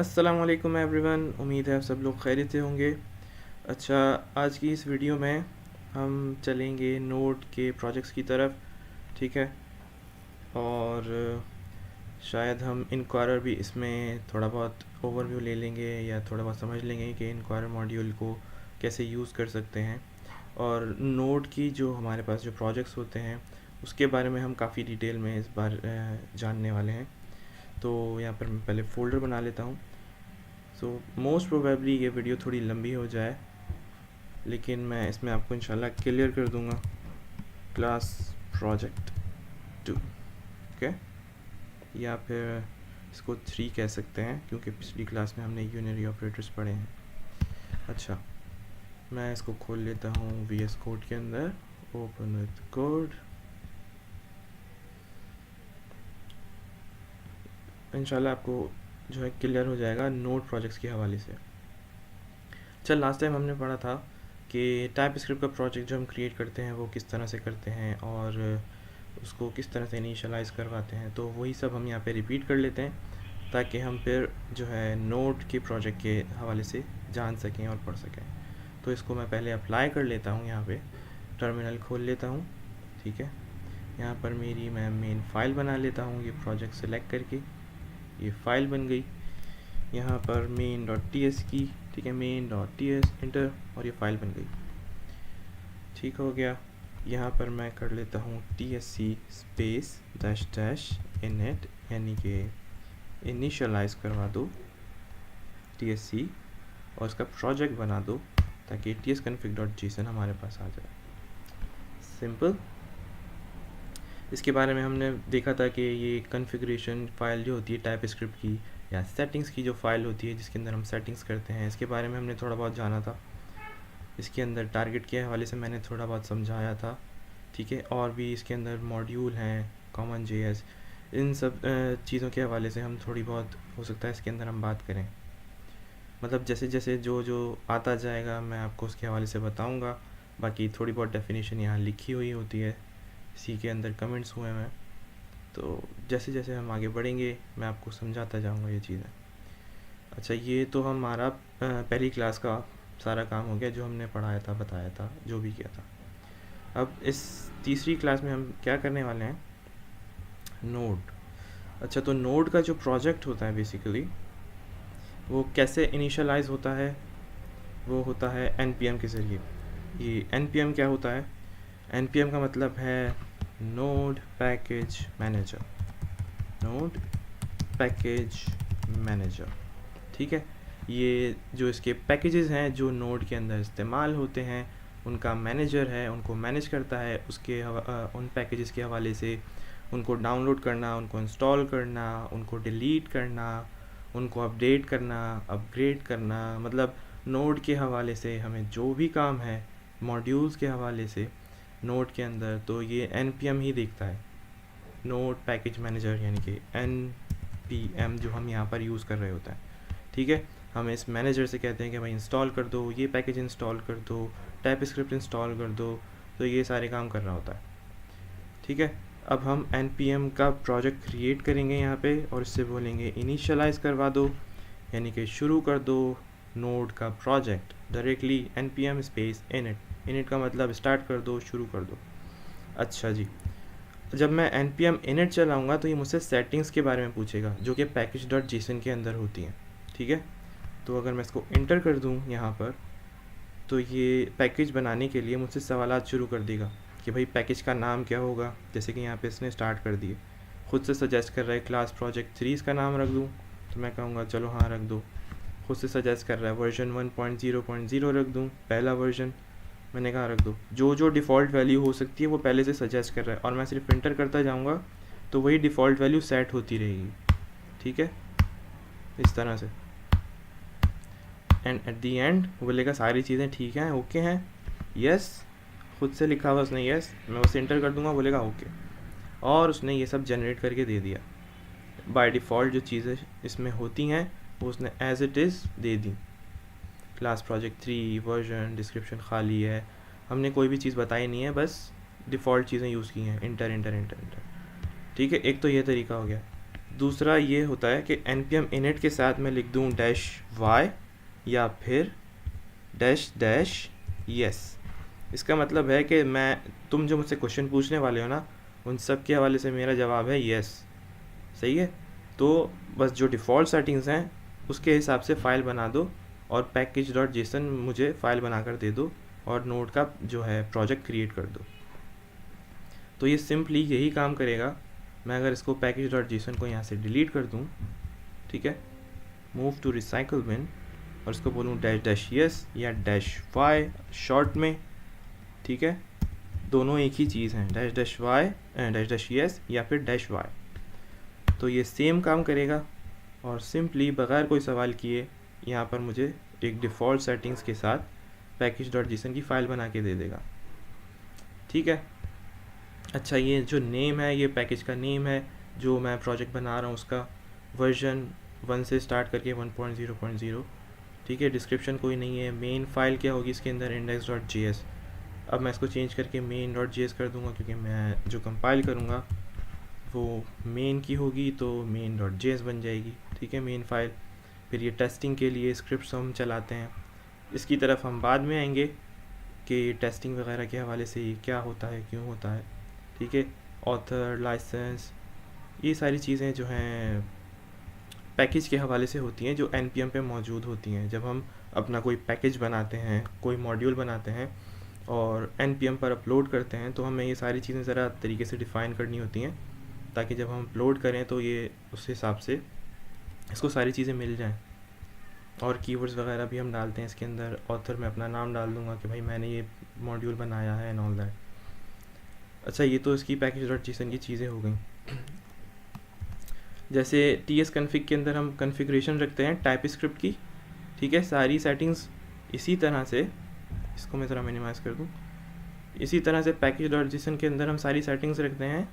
अस्सलामुअलैकुम एवरीवन, उम्मीद है आप सब लोग खैरियत से होंगे। अच्छा, आज की इस वीडियो में हम चलेंगे नोड के प्रोजेक्ट्स की तरफ, ठीक है। और शायद हम इनक्वायरर भी इसमें थोड़ा बहुत ओवरव्यू ले लेंगे या थोड़ा बहुत समझ लेंगे कि इनक्वायरर मॉड्यूल को कैसे यूज़ कर सकते हैं। और नोड की जो हमारे पास जो प्रोजेक्ट्स होते हैं उसके बारे में हम काफ़ी डिटेल में इस बार जानने वाले हैं। तो यहाँ पर मैं पहले फ़ोल्डर बना लेता हूँ। सो मोस्ट प्रोबेबली ये वीडियो थोड़ी लंबी हो जाए, लेकिन मैं इसमें आपको इंशाल्लाह क्लियर कर दूंगा। क्लास प्रोजेक्ट 2, ओके, या फिर इसको 3 कह सकते हैं क्योंकि पिछली क्लास में हमने यूनिरी ऑपरेटर्स पढ़े हैं। अच्छा, मैं इसको खोल लेता हूँ VS कोड के अंदर। Open with code. इंशाल्लाह आपको जो है क्लियर हो जाएगा नोड प्रोजेक्ट्स के हवाले से। चल, लास्ट टाइम हमने पढ़ा था कि टाइप स्क्रिप्ट का प्रोजेक्ट जो हम क्रिएट करते हैं वो किस तरह से करते हैं और उसको किस तरह से इनिशियलाइज़ करवाते हैं। तो वही सब हम यहाँ पे रिपीट कर लेते हैं ताकि हम फिर जो है नोड के प्रोजेक्ट के हवाले से जान सकें और पढ़ सकें। तो इसको मैं पहले अप्लाई कर लेता हूँ। यहाँ पे टर्मिनल खोल लेता हूँ, ठीक है। यहाँ पर मैं मेन फाइल बना लेता हूँ। ये प्रोजेक्ट सेलेक्ट करके ये फाइल बन गई। यहाँ पर main.ts की, ठीक है, main.ts इंटर, और ये फाइल बन गई। ठीक हो गया। यहाँ पर मैं कर लेता हूँ tsc space dash dash init, यानी कि इनिशियलाइज करवा दो tsc और इसका प्रोजेक्ट बना दो ताकि tsconfig.json हमारे पास आ जाए। सिंपल। इसके बारे में हमने देखा था कि ये कॉन्फ़िगरेशन फ़ाइल जो होती है टाइप स्क्रिप्ट की या सेटिंग्स की जो फ़ाइल होती है जिसके अंदर हम सेटिंग्स करते हैं, इसके बारे में हमने थोड़ा बहुत जाना था। इसके अंदर टारगेट के हवाले से मैंने थोड़ा बहुत समझाया था, ठीक है। और भी इसके अंदर मॉड्यूल हैं, कॉमन JS, इन सब चीज़ों के हवाले से हम थोड़ी बहुत हो सकता है इसके अंदर हम बात करें। मतलब जैसे जैसे जो जो आता जाएगा मैं आपको उसके हवाले से बताऊँगा। बाकी थोड़ी बहुत डेफिनेशन यहाँ लिखी हुई होती है, इसी के अंदर कमेंट्स हुए हैं। तो जैसे जैसे हम आगे बढ़ेंगे मैं आपको समझाता जाऊँगा ये चीज़ें। अच्छा, ये तो हमारा पहली क्लास का सारा काम हो गया जो हमने पढ़ाया था, बताया था, जो भी किया था। अब इस तीसरी क्लास में हम क्या करने वाले हैं, नोड। अच्छा, तो नोड का जो प्रोजेक्ट होता है बेसिकली वो कैसे इनिशियलाइज होता है, वो होता है npm के ज़रिए। ये npm क्या होता है? npm का मतलब है node package manager, node package manager, ठीक है। ये जो इसके पैकेजेस हैं जो नोड के अंदर इस्तेमाल होते हैं उनका मैनेजर है, उनको मैनेज करता है। उसके उन पैकेजेस के हवाले से उनको डाउनलोड करना, उनको इंस्टॉल करना, उनको डिलीट करना, उनको अपडेट करना, अपग्रेड करना, मतलब नोड के हवाले से हमें जो भी काम है मॉड्यूल्स के हवाले से नोड के अंदर, तो ये npm ही देखता है। नोड पैकेज मैनेजर यानी कि npm जो हम यहाँ पर यूज़ कर रहे होते हैं, ठीक है। हम इस मैनेजर से कहते हैं कि भाई इंस्टॉल कर दो, ये पैकेज इंस्टॉल कर दो, टाइप स्क्रिप्ट इंस्टॉल कर दो, तो ये सारे काम कर रहा होता है, ठीक है। अब हम npm का प्रोजेक्ट क्रिएट करेंगे यहाँ पे और इससे बोलेंगे इनिशियलाइज करवा दो, यानी कि शुरू कर दो नोड का project directly npm space init। init का मतलब स्टार्ट कर दो, शुरू कर दो। अच्छा जी, जब मैं npm init चलाऊँगा तो ये मुझसे सेटिंग्स के बारे में पूछेगा जो कि package.json के अंदर होती हैं, ठीक है। तो अगर मैं इसको इंटर कर दूँ यहाँ पर तो ये पैकेज बनाने के लिए मुझसे सवालात शुरू कर देगा कि भाई पैकेज का नाम क्या होगा। जैसे कि यहाँ पे इसने स्टार्ट कर दिए, ख़ुद से सजेस्ट कर रहा है क्लास प्रोजेक्ट 3 इसका नाम रख दूँ, तो मैं कहूँगा चलो हाँ रख दो। ख़ुद से सजेस्ट कर रहा है वर्जन 1.0.0 रख दूँ, पहला वर्जन, मैंने कहा रख दो। जो जो डिफ़ॉल्ट वैल्यू हो सकती है वो पहले से सजेस्ट कर रहा है और मैं सिर्फ इंटर करता जाऊँगा तो वही डिफ़ॉल्ट वैल्यू सेट होती रहेगी, ठीक है, इस तरह से। एंड एट दी एंड वो बोलेगा सारी चीज़ें ठीक हैं, ओके हैं, यस, खुद से लिखा हुआ उसने यस, मैं उसे इंटर कर दूंगा, बोलेगा ओके, और उसने ये सब जनरेट करके दे दिया। बाय डिफ़ॉल्ट जो चीज़ें इसमें होती हैं वो उसने एज इट इज़ दे दी। क्लास प्रोजेक्ट 3, वर्जन, डिस्क्रिप्शन खाली है, हमने कोई भी चीज़ बताई नहीं है, बस डिफ़ॉल्ट चीज़ें यूज़ की हैं, इंटर इंटर इंटर इंटर, ठीक है। एक तो ये तरीका हो गया। दूसरा ये होता है कि npm init के साथ मैं लिख दूँ -y या फिर -yes। इसका मतलब है कि तुम जो मुझसे क्वेश्चन पूछने वाले हो ना, उन सब के हवाले से मेरा जवाब है यस। सही है। तो बस जो डिफ़ॉल्ट सेटिंग्स हैं उसके हिसाब से फ़ाइल बना दो और package.json मुझे फ़ाइल बनाकर दे दो और नोड का जो है प्रोजेक्ट क्रिएट कर दो। तो ये सिंपली यही काम करेगा। मैं अगर इसको package.json को यहाँ से डिलीट कर दूँ, ठीक है, मूव टू रिसाइकल बिन, और इसको बोलूँ -yes या -y शॉर्ट में, ठीक है, दोनों एक ही चीज़ हैं, -yes या फिर -y। तो ये सेम काम करेगा और सिंपली बगैर कोई सवाल किए यहाँ पर मुझे एक डिफ़ॉल्ट सेटिंग्स के साथ package.json की फ़ाइल बना के दे देगा। ठीक है। अच्छा, ये जो नेम है, ये पैकेज का नेम है जो मैं प्रोजेक्ट बना रहा हूँ, उसका वर्जन 1 से स्टार्ट करके 1.0.0। ठीक है। डिस्क्रिप्शन कोई नहीं है। मेन फाइल क्या होगी इसके अंदर, index.js। अब मैं इसको चेंज करके main.js कर दूंगा क्योंकि मैं जो कंपाइल करूँगा वो मेन की होगी, तो main.js बन जाएगी। ठीक है, मेन फाइल। फिर ये टेस्टिंग के लिए स्क्रिप्ट्स हम चलाते हैं, इसकी तरफ हम बाद में आएंगे कि टेस्टिंग वगैरह के हवाले से ये क्या होता है, क्यों होता है। ठीक है। ऑथर, लाइसेंस, ये सारी चीज़ें जो हैं पैकेज के हवाले से होती हैं, जो npm पे मौजूद होती हैं। जब हम अपना कोई पैकेज बनाते हैं, कोई मॉड्यूल बनाते हैं और npm पर अपलोड करते हैं, तो हमें ये सारी चीज़ें ज़रा तरीके से डिफ़ाइन करनी होती हैं ताकि जब हम अपलोड करें तो ये उस हिसाब से इसको सारी चीज़ें मिल जाएं। और कीवर्ड्स वगैरह भी हम डालते हैं इसके अंदर। ऑथर में अपना नाम डाल दूंगा कि भाई मैंने ये मॉड्यूल बनाया है एंड ऑल दैट। अच्छा, ये तो इसकी package.json की चीज़ें हो गई। जैसे tsconfig के अंदर हम कन्फिग्रेशन रखते हैं टाइपस्क्रिप्ट की। ठीक है, सारी सेटिंग्स इसी तरह से, इसको मैं ज़रा मिनिमाइज़ कर दूँ, इसी तरह से package.json के अंदर हम सारी सेटिंग्स रखते हैं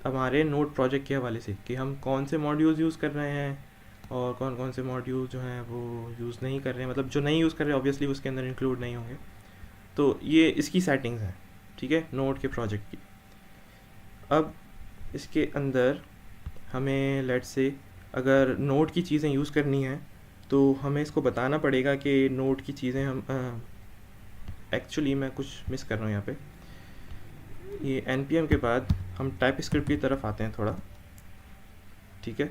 हमारे नोड प्रोजेक्ट के हवाले से कि हम कौन से मॉड्यूल्स यूज़ कर रहे हैं और कौन कौन से मॉड्यूल जो हैं वो यूज़ नहीं कर रहे हैं। मतलब जो नहीं यूज़ कर रहे हैं ऑब्वियसली उसके अंदर इंक्लूड नहीं होंगे। तो ये इसकी सेटिंग्स हैं, ठीक है, नोड के प्रोजेक्ट की। अब इसके अंदर हमें लेट्स से अगर नोड की चीज़ें यूज़ करनी है तो हमें इसको बताना पड़ेगा कि नोड की चीज़ें हम एक्चुअली मैं कुछ मिस कर रहा हूँ यहाँ पे। ये npm के बाद हम टाइपस्क्रिप्ट की तरफ आते हैं थोड़ा। ठीक है,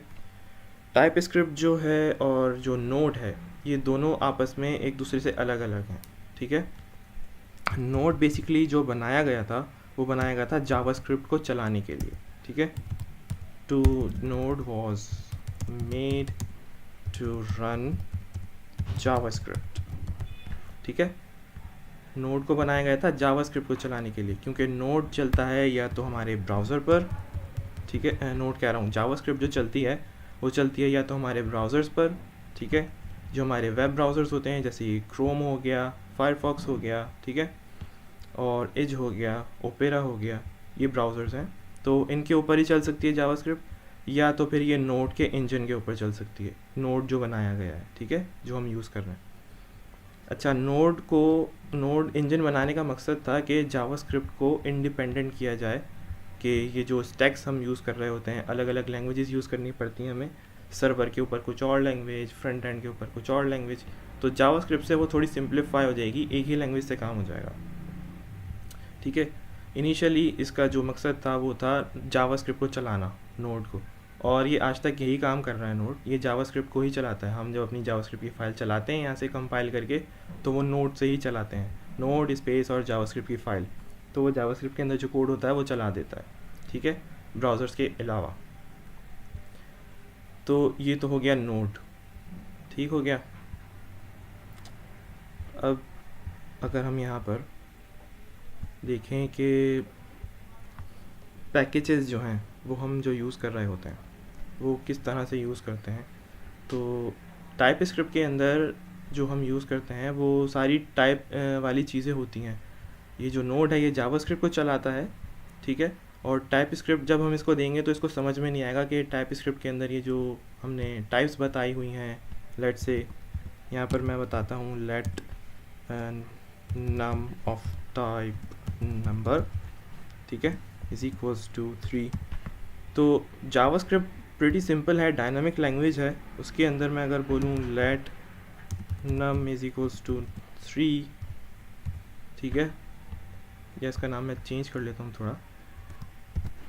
टाइपस्क्रिप्ट जो है और जो नोड है ये दोनों आपस में एक दूसरे से अलग अलग हैं। ठीक है, नोड बेसिकली जो बनाया गया था वो बनाया गया था जावास्क्रिप्ट को चलाने के लिए। ठीक है, to node was made to run JavaScript. ठीक है, नोड को बनाया गया था जावास्क्रिप्ट को चलाने के लिए, क्योंकि नोड चलता है या तो हमारे ब्राउज़र पर, ठीक है, नोड कह रहा हूँ, जावास्क्रिप्ट जो चलती है वो चलती है या तो हमारे ब्राउज़र्स पर, ठीक है, जो हमारे वेब ब्राउज़र्स होते हैं जैसे क्रोम हो गया, फायरफॉक्स हो गया, ठीक है, और एज हो गया, ओपेरा हो गया, ये ब्राउज़र्स हैं। तो इनके ऊपर ही चल सकती है जावास्क्रिप्ट, या तो फिर ये नोड के इंजन के ऊपर चल सकती है, नोड जो बनाया गया है, ठीक है, जो हम यूज़ कर रहे हैं। अच्छा, नोड इंजन बनाने का मकसद था कि जावास्क्रिप्ट को इंडिपेंडेंट किया जाए, कि ये जो स्टैक्स हम यूज़ कर रहे होते हैं, अलग अलग लैंग्वेजेस यूज़ करनी पड़ती हैं हमें, सर्वर के ऊपर कुछ और लैंग्वेज, फ्रंट एंड के ऊपर कुछ और लैंग्वेज, तो जावास्क्रिप्ट से वो थोड़ी सिंप्लीफाई हो जाएगी, एक ही लैंग्वेज से काम हो जाएगा। ठीक है, इनिशियली इसका जो मकसद था वो था जावास्क्रिप्ट को चलाना, नोड को, और ये आज तक यही काम कर रहा है। नोड ये जावास्क्रिप्ट को ही चलाता है। हम जब अपनी जावास्क्रिप्ट की फ़ाइल चलाते हैं यहाँ से कंपाइल करके, तो वो नोड से ही चलाते हैं, नोड स्पेस और जावास्क्रिप्ट की फ़ाइल, तो वो जावास्क्रिप्ट के अंदर जो कोड होता है वो चला देता है। ठीक है, ब्राउज़र्स के अलावा। तो ये तो हो गया नोड, ठीक हो गया। अब अगर हम यहाँ पर देखें कि पैकेजेस जो हैं वो हम जो यूज़ कर रहे होते हैं वो किस तरह से यूज़ करते हैं, तो टाइपस्क्रिप्ट के अंदर जो हम यूज़ करते हैं वो सारी टाइप वाली चीज़ें होती हैं। ये जो नोड है ये जावास्क्रिप्ट को चलाता है, ठीक है, और टाइपस्क्रिप्ट जब हम इसको देंगे तो इसको समझ में नहीं आएगा कि टाइपस्क्रिप्ट के अंदर ये जो हमने टाइप्स बताई हुई हैं, लेट से यहाँ पर मैं बताता हूँ, let num of type number, ठीक है, इज इक्वल्स टू 3। तो जावास्क्रिप्ट प्रीटी सिंपल है, डायनामिक लैंग्वेज है। उसके अंदर मैं अगर बोलूँ let num is equals to 3, ठीक है, या इसका नाम मैं चेंज कर लेता हूँ थोड़ा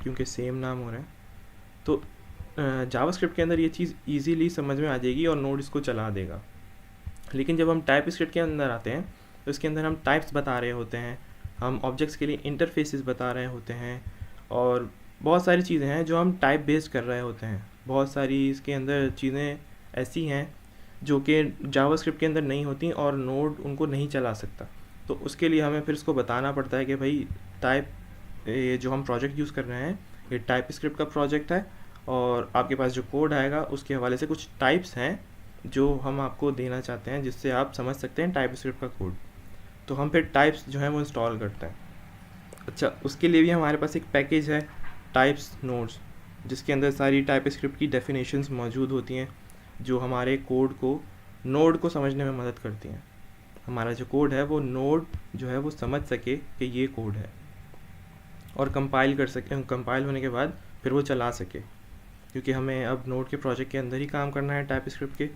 क्योंकि सेम नाम हो रहा है। तो जावास्क्रिप्ट के अंदर ये चीज़ इजीली समझ में आ जाएगी और नोड इसको चला देगा। लेकिन जब हम टाइप स्क्रिप्ट के अंदर आते हैं तो इसके अंदर हम टाइप्स बता रहे होते हैं, हम ऑब्जेक्ट्स के लिए इंटरफेसेस बता रहे होते हैं, और बहुत सारी चीज़ें हैं जो हम टाइप बेस्ड कर रहे होते हैं। बहुत सारी इसके अंदर चीज़ें ऐसी हैं जो कि जावास्क्रिप्ट के अंदर नहीं होती और नोड उनको नहीं चला सकता। तो उसके लिए हमें फिर इसको बताना पड़ता है कि भाई टाइप, ये जो हम प्रोजेक्ट यूज़ कर रहे हैं ये टाइप स्क्रिप्ट का प्रोजेक्ट है, और आपके पास जो कोड आएगा उसके हवाले से कुछ टाइप्स हैं जो हम आपको देना चाहते हैं जिससे आप समझ सकते हैं टाइप स्क्रिप्ट का कोड। तो हम फिर टाइप्स जो है वो इंस्टॉल करते हैं। अच्छा, उसके लिए भी हमारे पास एक पैकेज है टाइप्स नोड्स, जिसके अंदर सारी टाइप स्क्रिप्ट की डेफिनेशंस मौजूद होती हैं जो हमारे कोड को, नोड को समझने में मदद करती हैं। हमारा जो कोड है वो नोड जो है वो समझ सके कि ये कोड है और कंपाइल कर सके, कंपाइल होने के बाद फिर वो चला सके। क्योंकि हमें अब नोड के प्रोजेक्ट के अंदर ही काम करना है टाइप स्क्रिप्ट के,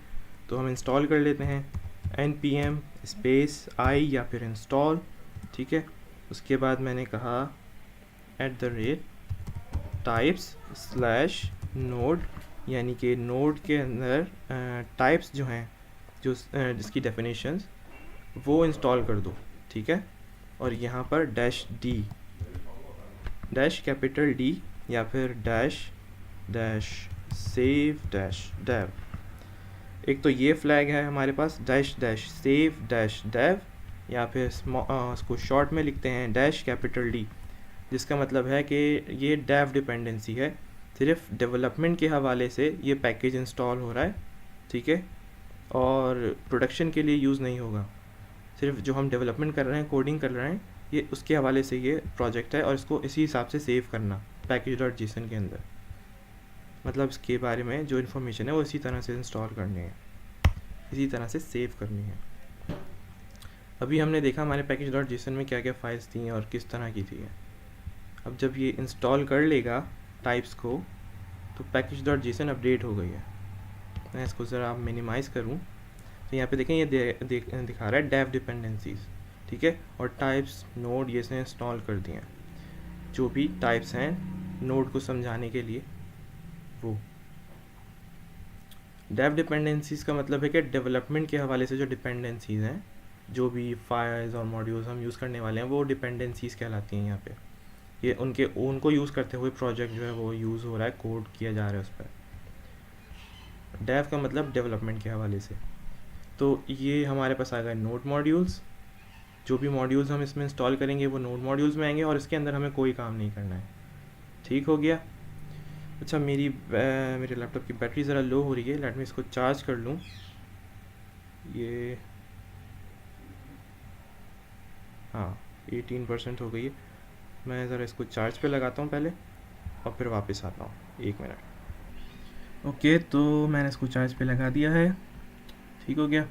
तो हम इंस्टॉल कर लेते हैं npm -i या फिर इंस्टॉल, ठीक है। उसके बाद मैंने कहा @types/node, यानी कि नोड के अंदर टाइप्स जो हैं, जो जिसकी डेफिनेशंस वो इंस्टॉल कर दो, ठीक है। और यहाँ पर -d, -D या फिर -save-dev, एक तो ये फ्लैग है हमारे पास -save-dev, या फिर उसको शॉर्ट में लिखते हैं -D, जिसका मतलब है कि ये डेव डिपेंडेंसी है, सिर्फ डेवलपमेंट के हवाले से ये पैकेज इंस्टॉल हो रहा है, ठीक है, और प्रोडक्शन के लिए यूज़ नहीं होगा। सिर्फ जो हम डेवलपमेंट कर रहे हैं, कोडिंग कर रहे हैं, ये उसके हवाले से ये प्रोजेक्ट है, और इसको इसी हिसाब से सेव करना package.json के अंदर। मतलब इसके बारे में जो इन्फॉर्मेशन है वो इसी तरह से इंस्टॉल करनी है, इसी तरह से सेव करनी है। अभी हमने देखा हमारे package.json में क्या क्या फाइल्स थी और किस तरह की थी। अब जब ये इंस्टॉल कर लेगा टाइप्स को तो package.json अपडेट हो गई है। मैं इसको ज़रा मिनिमाइज़ करूँ तो यहाँ पे देखें ये दिखा रहा है डेव डिपेंडेंसीज, ठीक है, और टाइप्स नोड ये से इंस्टॉल कर दिए हैं, जो भी टाइप्स हैं नोड को समझाने के लिए। वो डेव डिपेंडेंसीज का मतलब है कि डेवलपमेंट के हवाले से जो डिपेंडेंसीज हैं, जो भी फाइल्स और मॉड्यूल्स हम यूज़ करने वाले हैं वो डिपेंडेंसीज कहलाती हैं। यहाँ पे ये उनको यूज़ करते हुए प्रोजेक्ट जो है वो यूज़ हो रहा है, कोड किया जा रहा है उस पर। डेव का मतलब डेवलपमेंट के हवाले से। तो ये हमारे पास आ गए नोड मॉड्यूल्स। जो भी मॉड्यूल्स हम इसमें इंस्टॉल करेंगे वो नोड मॉड्यूल्स में आएंगे और इसके अंदर हमें कोई काम नहीं करना है, ठीक हो गया। अच्छा, मेरे लैपटॉप की बैटरी ज़रा लो हो रही है, लेट मैं इसको चार्ज कर लूँ। ये हाँ 18% हो गई है। मैं ज़रा इसको चार्ज पे लगाता हूँ पहले और फिर वापस आता हूँ, 1 मिनट। ओके, तो मैंने इसको चार्ज पे लगा दिया है, ठीक हो गया।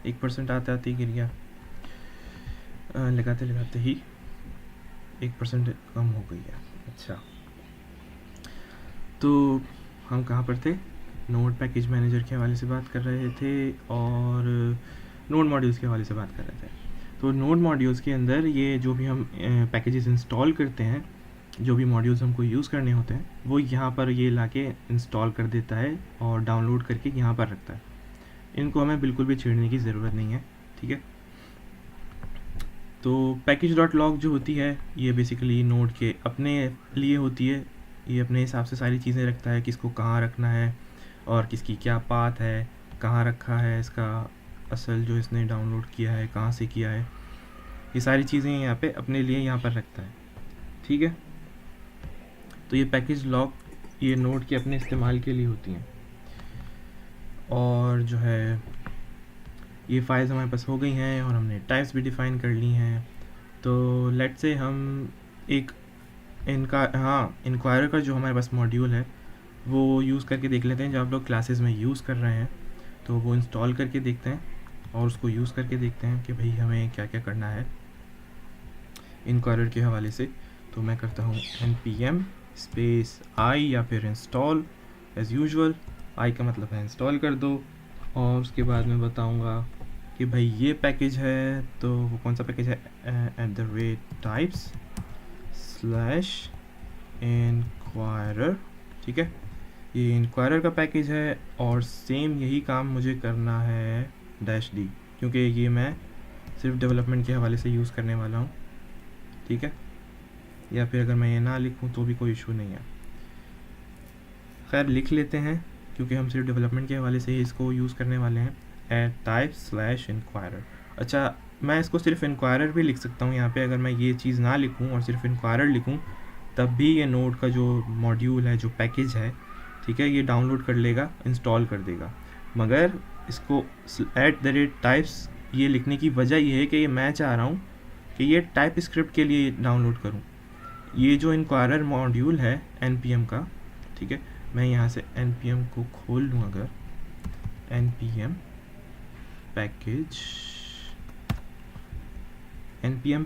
1% आते आते ही गिर गया, लगाते लगाते ही 1% कम हो गई है। अच्छा, तो हम कहाँ पर थे? नोड पैकेज मैनेजर के हवाले से बात कर रहे थे और नोड मॉड्यूल्स के हवाले से बात कर रहे थे। तो नोड मॉड्यूल्स के अंदर ये जो भी हम पैकेजेस इंस्टॉल करते हैं, जो भी मॉड्यूल्स हमको यूज़ करने होते हैं, वो यहाँ पर ये लाके इंस्टॉल कर देता है और डाउनलोड करके यहाँ पर रखता है। इनको हमें बिल्कुल भी छेड़ने की ज़रूरत नहीं है, ठीक है। तो package.log जो होती है ये बेसिकली नोड के अपने लिए होती है। ये अपने हिसाब से सारी चीज़ें रखता है, किसको कहाँ रखना है और किसकी क्या पाथ है, कहाँ रखा है, इसका असल जो इसने डाउनलोड किया है कहाँ से किया है, ये सारी चीज़ें यहाँ पे अपने लिए यहाँ पर रखता है, ठीक है। तो ये package.log ये नोड के अपने इस्तेमाल के लिए होती हैं। और जो है ये फाइल्स हमारे पास हो गई हैं और हमने टाइप्स भी डिफ़ाइन कर ली हैं। तो लेट्स से हम एक इंक्वायरर का जो हमारे पास मॉड्यूल है वो यूज़ करके देख लेते हैं, जो आप लोग क्लासेस में यूज़ कर रहे हैं। तो वो इंस्टॉल करके देखते हैं और उसको यूज़ करके देखते हैं कि भाई हमें क्या क्या करना है इंक्वायरर के हवाले से। तो मैं करता हूँ npm स्पेस आई या फिर इंस्टॉल एज़ यूजुअल। आई का मतलब है इंस्टॉल कर दो, और उसके बाद मैं बताऊंगा कि भाई ये पैकेज है, तो वो कौन सा पैकेज है, @types / enquirer, ठीक है, ये इंक्वायरर का पैकेज है। और सेम यही काम मुझे करना है -d, क्योंकि ये मैं सिर्फ डेवलपमेंट के हवाले से यूज़ करने वाला हूँ, ठीक है। या फिर अगर मैं ये ना लिखूँ तो भी कोई इशू नहीं है, खैर लिख लेते हैं क्योंकि हम सिर्फ डेवलपमेंट के हवाले से ही इसको यूज़ करने वाले हैं, @types / enquirer। अच्छा, मैं इसको सिर्फ इंक्वायरर भी लिख सकता हूँ यहाँ पे, अगर मैं ये चीज़ ना लिखूँ और सिर्फ इंक्वायरर लिखूँ तब भी ये नोड का जो मॉड्यूल है, जो पैकेज है, ठीक है, ये डाउनलोड कर लेगा, इंस्टॉल कर देगा। मगर इसको @types ये लिखने की वजह ये है कि ये मैं चाह रहा हूँ कि ये टाइप स्क्रिप्ट के लिए डाउनलोड करूँ। ये जो इंक्वायरर मॉड्यूल है npm का, ठीक है, मैं यहाँ से npm को खोल लूँ, अगर npm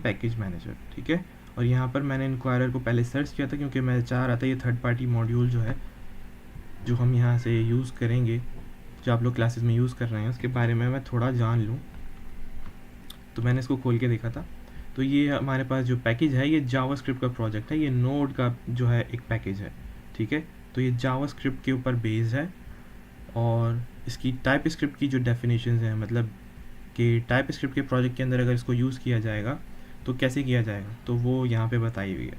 पैकेज मैनेजर, ठीक है, और यहाँ पर मैंने इंक्वायरर को पहले सर्च किया था क्योंकि मैं चाह रहा था ये थर्ड पार्टी मॉड्यूल जो है, जो हम यहाँ से यूज़ करेंगे, जो आप लोग क्लासेस में यूज़ कर रहे हैं, उसके बारे में मैं थोड़ा जान लूँ। तो मैंने इसको खोल के देखा था, तो ये हमारे पास जो पैकेज है ये जावास्क्रिप्ट का प्रोजेक्ट है, ये नोड का जो है एक पैकेज है, ठीक है। तो ये जावास्क्रिप्ट के ऊपर बेस्ड है, और इसकी टाइप स्क्रिप्ट की जो डेफिनेशंस हैं, मतलब कि टाइप स्क्रिप्ट के प्रोजेक्ट के अंदर अगर इसको यूज़ किया जाएगा तो कैसे किया जाएगा, तो वो यहाँ पे बताई हुई है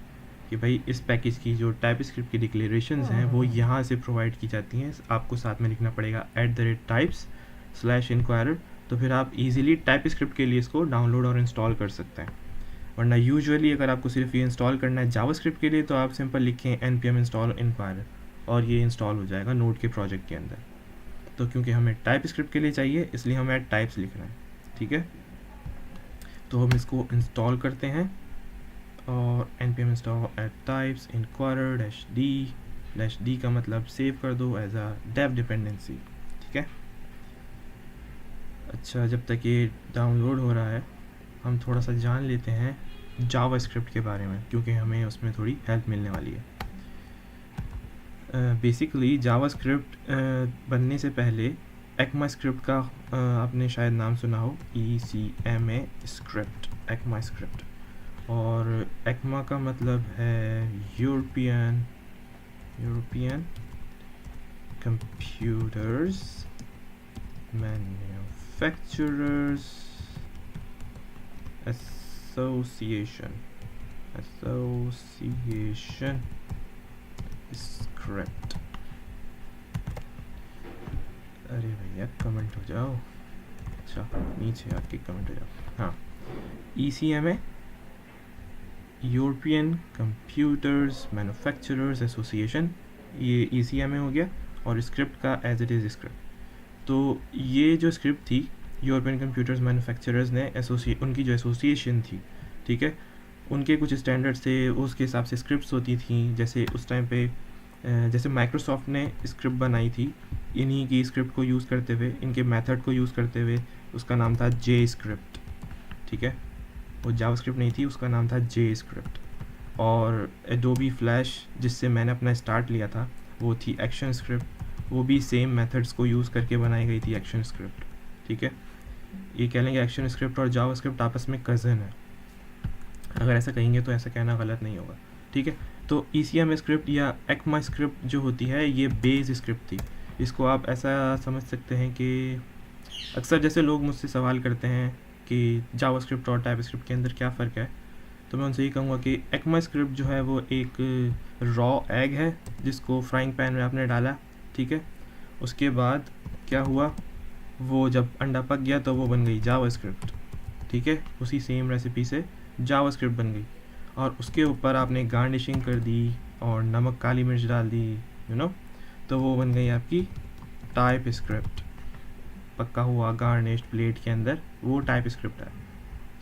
कि भाई इस पैकेज की जो टाइप स्क्रिप्ट की डिक्लेरेशंस हैं वो यहाँ से प्रोवाइड की जाती हैं। आपको साथ में लिखना पड़ेगा @types / enquirer, तो फिर आप इजीली टाइप स्क्रिप्ट के लिए इसको डाउनलोड और इंस्टॉल कर सकते हैं। वरना यूजुअली अगर आपको सिर्फ ये इंस्टॉल करना है जावास्क्रिप्ट के लिए तो आप सिंपल लिखें npm install enquirer और ये इंस्टॉल हो जाएगा नोड के प्रोजेक्ट के अंदर। तो क्योंकि हमें टाइप स्क्रिप्ट के लिए चाहिए इसलिए हमें @types लिखना है, ठीक है। तो हम इसको इंस्टॉल करते हैं, और npm install @types enquirer -d का मतलब सेव कर दो एज अ dev डिपेंडेंसी, ठीक है। अच्छा, जब तक ये डाउनलोड हो रहा है हम थोड़ा सा जान लेते हैं जावास्क्रिप्ट के बारे में, क्योंकि हमें उसमें थोड़ी हेल्प मिलने वाली है। बेसिकली जावास्क्रिप्ट बनने से पहले ECMAScript का आपने शायद नाम सुना हो, ECMA स्क्रिप्ट, ECMAScript, और ECMA का मतलब है European computers manufacturers association script. अरे भैया कमेंट हो जाओ, अच्छा नीचे आके कमेंट हो जाओ। हाँ, ECMA European computers manufacturers association, ये ECMA हो गया, और स्क्रिप्ट का एज इट इज़ स्क्रिप्ट। तो ये जो स्क्रिप्ट थी यूरोपियन कंप्यूटर्स मैन्युफैक्चरर्स ने उनकी जो एसोसिएशन थी, ठीक है, उनके कुछ स्टैंडर्ड्स थे, उसके हिसाब से स्क्रिप्ट्स होती थी। जैसे उस टाइम पे जैसे माइक्रोसॉफ्ट ने स्क्रिप्ट बनाई थी इन्हीं की स्क्रिप्ट को यूज़ करते हुए, इनके मेथड को यूज़ करते हुए, उसका नाम था JScript, ठीक है, वो जावास्क्रिप्ट नहीं थी, उसका नाम था JScript। और एडोबी फ्लैश जिससे मैंने अपना स्टार्ट लिया था वो थी ActionScript, वो भी सेम मेथड्स को यूज़ करके बनाई गई थी ActionScript, ठीक है। ये कह लेंगे ActionScript और जावास्क्रिप्ट आपस में कज़न है, अगर ऐसा कहेंगे तो ऐसा कहना गलत नहीं होगा, ठीक है। तो ECMA स्क्रिप्ट या ECMAScript जो होती है ये बेस स्क्रिप्ट थी। इसको आप ऐसा समझ सकते हैं कि अक्सर जैसे लोग मुझसे सवाल करते हैं कि जावास्क्रिप्ट और टाइपस्क्रिप्ट के अंदर क्या फ़र्क है, तो मैं उनसे ये कहूँगा कि ECMAScript जो है वो एक रॉ एग है जिसको फ्राइंग पैन में आपने डाला, ठीक है, उसके बाद क्या हुआ, वो जब अंडा पक गया तो वो बन गई जावास्क्रिप्ट, ठीक है, उसी सेम रेसिपी से जावास्क्रिप्ट बन गई, और उसके ऊपर आपने गार्निशिंग कर दी और नमक काली मिर्च डाल दी, तो वो बन गई आपकी टाइपस्क्रिप्ट। पका हुआ गार्निश्ड प्लेट के अंदर वो टाइपस्क्रिप्ट है,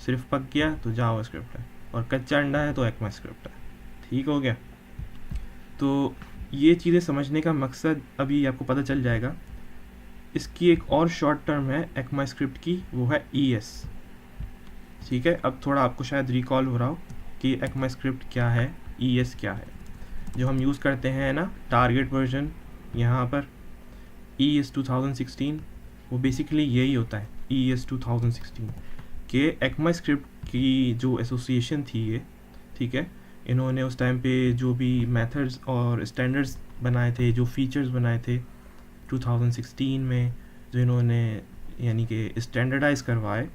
सिर्फ पक गया तो जावास्क्रिप्ट है, और कच्चा अंडा है तो ECMAScript है, ठीक हो गया। तो ये चीज़ें समझने का मकसद अभी आपको पता चल जाएगा। इसकी एक और शॉर्ट टर्म है ECMAScript की, वो है ES, ठीक है। अब थोड़ा आपको शायद रिकॉल हो रहा हो कि ECMAScript क्या है, ES क्या है। जो हम यूज़ करते हैं ना टारगेट वर्जन यहाँ पर ES 2016, वो बेसिकली यही होता है ES 2016 के ECMAScript की जो एसोसिएशन थी ये, ठीक है। इन्होंने उस टाइम पे जो भी मेथड्स और स्टैंडर्ड्स बनाए थे, जो फीचर्स बनाए थे 2016 में, जो इन्होंने यानी कि स्टैंडर्डाइज करवाए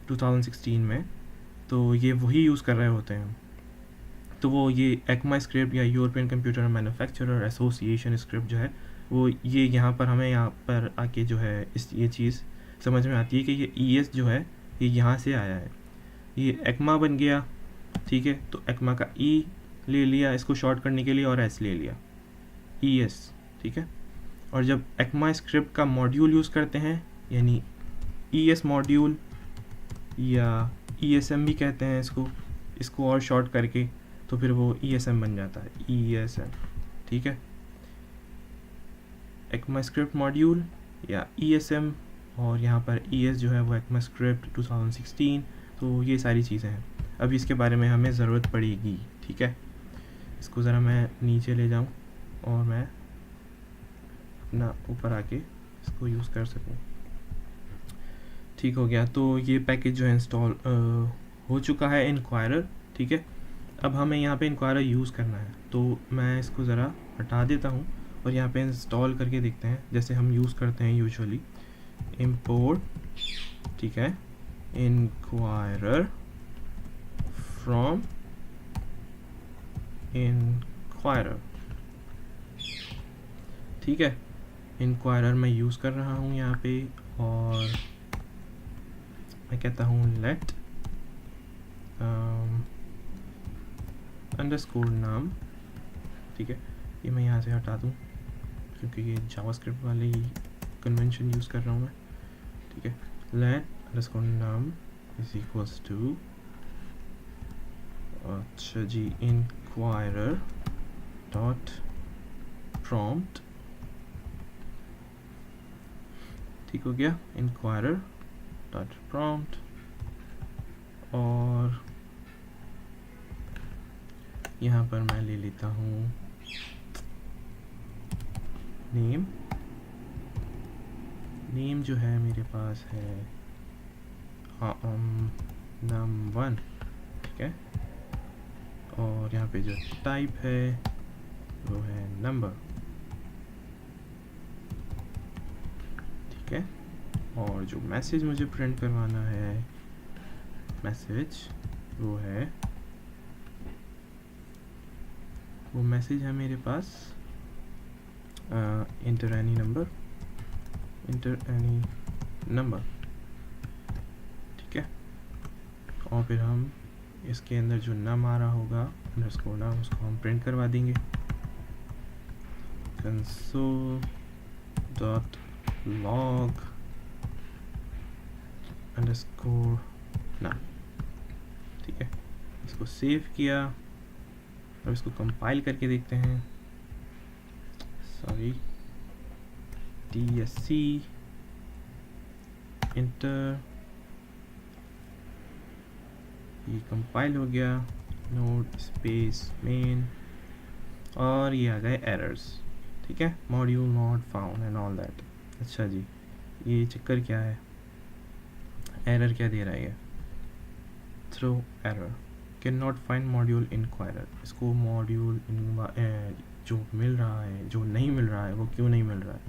2016 में, तो ये वही यूज़ कर रहे होते हैं। तो वो ये ECMAScript या European computer manufacturer association script जो है, वो ये यहाँ पर हमें यहाँ पर आके जो है ये चीज़ समझ में आती है कि ये ES जो है ये यहाँ से आया है, ये ECMA बन गया, ठीक है। तो ECMA का E ले लिया इसको शॉर्ट करने के लिए और S ले लिया, ES, ठीक है। और जब ECMAScript का मॉड्यूल यूज़ करते हैं, यानी ES मॉड्यूल या ESM भी कहते हैं इसको और शॉर्ट करके, तो फिर वो ESM बन जाता है, ESM, ठीक है। ECMAScript मॉड्यूल या ESM, और यहाँ पर ES जो है वो ECMAScript 2016, तो ये सारी चीज़ें हैं। अब इसके बारे में हमें ज़रूरत पड़ेगी, ठीक है। इसको ज़रा मैं नीचे ले जाऊँ और मैं अपना ऊपर आके इसको यूज़ कर सकूँ, ठीक हो गया। तो ये पैकेज जो है इंस्टॉल हो चुका है, इनक्वायरर, ठीक है। अब हमें यहाँ पे इनक्वायरर यूज़ करना है, तो मैं इसको ज़रा हटा देता हूँ और यहाँ पे इंस्टॉल करके देखते हैं, जैसे हम यूज़ करते हैं यूजुअली, import, ठीक है, inquirer from inquirer, ठीक है। inquirer मैं यूज़ कर रहा हूँ यहाँ पे, और मैं कहता हूँ let अंडरस्कोर नाम, ठीक है। ये मैं यहाँ से हटा दूँ क्योंकि ये जावास्क्रिप्ट वाले ही कन्वेंशन यूज़ कर रहा हूँ मैं, ठीक है। let अंडरस्कोर नाम इज इक्वल्स टू, अच्छा जी, inquirer डॉट prompt, ठीक हो गया, inquirer डॉट prompt। और यहाँ पर मैं ले लेता हूँ नेम जो है मेरे पास है num1, ठीक है। और यहाँ पे जो टाइप है वो है नंबर, ठीक है। और जो मैसेज मुझे प्रिंट करवाना है, मैसेज वो मैसेज है मेरे पास इंटर एनी नंबर, ठीक है। और फिर हम इसके अंदर जो नम आ रहा होगा अंडरस्कोर नाम, उसको हम प्रिंट करवा देंगे, console डॉट लॉग अंडरस्कोर नाम, ठीक है। इसको सेव किया, अब इसको कंपाइल करके देखते हैं, सॉरी, TSC इंटर, ये कंपाइल हो गया, नोड स्पेस मेन, और ये आ गए एरर्स, ठीक है, module not found and all that. अच्छा जी, ये चक्कर क्या है, एरर क्या दे रहा है, throw error, can not find module inquirer. इसको मॉड्यूल जो मिल रहा है, जो नहीं मिल रहा है, वो क्यों नहीं मिल रहा है?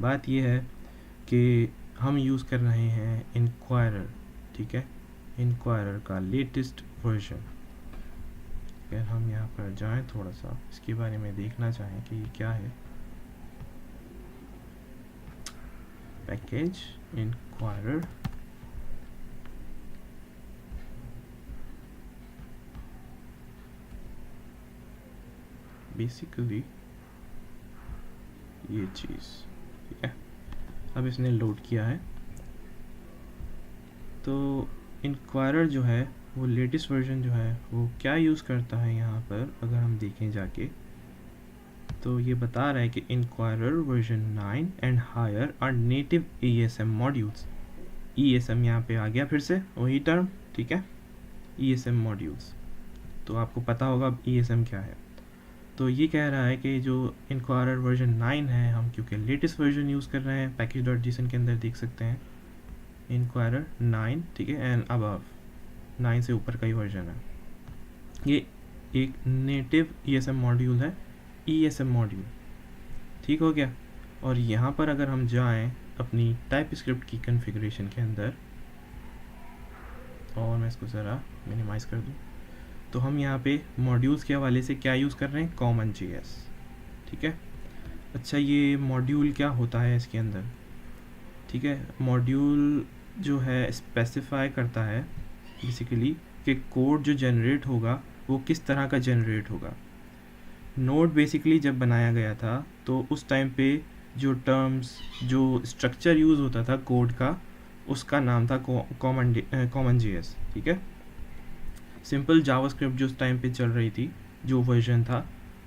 बात ये है कि हम यूज़ कर रहे हैं इनक्वायरर, ठीक है, इनक्वायरर का लेटेस्ट वर्जन। अगर हम यहाँ पर जाएं, थोड़ा सा इसके बारे में देखना चाहें कि ये क्या है, पैकेज इनक्वायरर, बेसिकली ये चीज़, ठीक है। अब इसने लोड किया है, तो इनक्वायरर जो है वो लेटेस्ट वर्जन जो है वो क्या यूज़ करता है, यहाँ पर अगर हम देखें जाके, तो ये बता रहा है कि inquirer version 9 and higher are native ESM modules. ESM यहाँ पे आ गया फिर से वही टर्म, ठीक है, ESM मॉड्यूल्स। तो आपको पता होगा अब ESM क्या है। तो ये कह रहा है कि जो इंक्वायरर वर्जन 9 है, हम क्योंकि लेटेस्ट वर्जन यूज़ कर रहे हैं, package.json के अंदर देख सकते हैं इंक्वायरर 9, ठीक है, एंड अबव 9 से ऊपर का ही वर्जन है। ये एक नेटिव ESM मॉड्यूल है, ESM मॉड्यूल, ठीक हो गया। और यहाँ पर अगर हम जाएं अपनी टाइपस्क्रिप्ट की कॉन्फ़िगरेशन के अंदर, और मैं इसको ज़रा मिनिमाइज़ कर दूँ, तो हम यहाँ पे मॉड्यूल्स के हवाले से क्या यूज़ कर रहे हैं, CommonJS, ठीक है। अच्छा, ये मॉड्यूल क्या होता है इसके अंदर, ठीक है। मॉड्यूल जो है स्पेसिफाई करता है बेसिकली कि कोड जो जनरेट होगा वो किस तरह का जनरेट होगा। नोड बेसिकली जब बनाया गया था तो उस टाइम पे जो टर्म्स, जो स्ट्रक्चर यूज़ होता था कोड का, उसका नाम था CommonJS, ठीक है। सिंपल जावास्क्रिप्ट जो उस टाइम पे चल रही थी, जो वर्जन था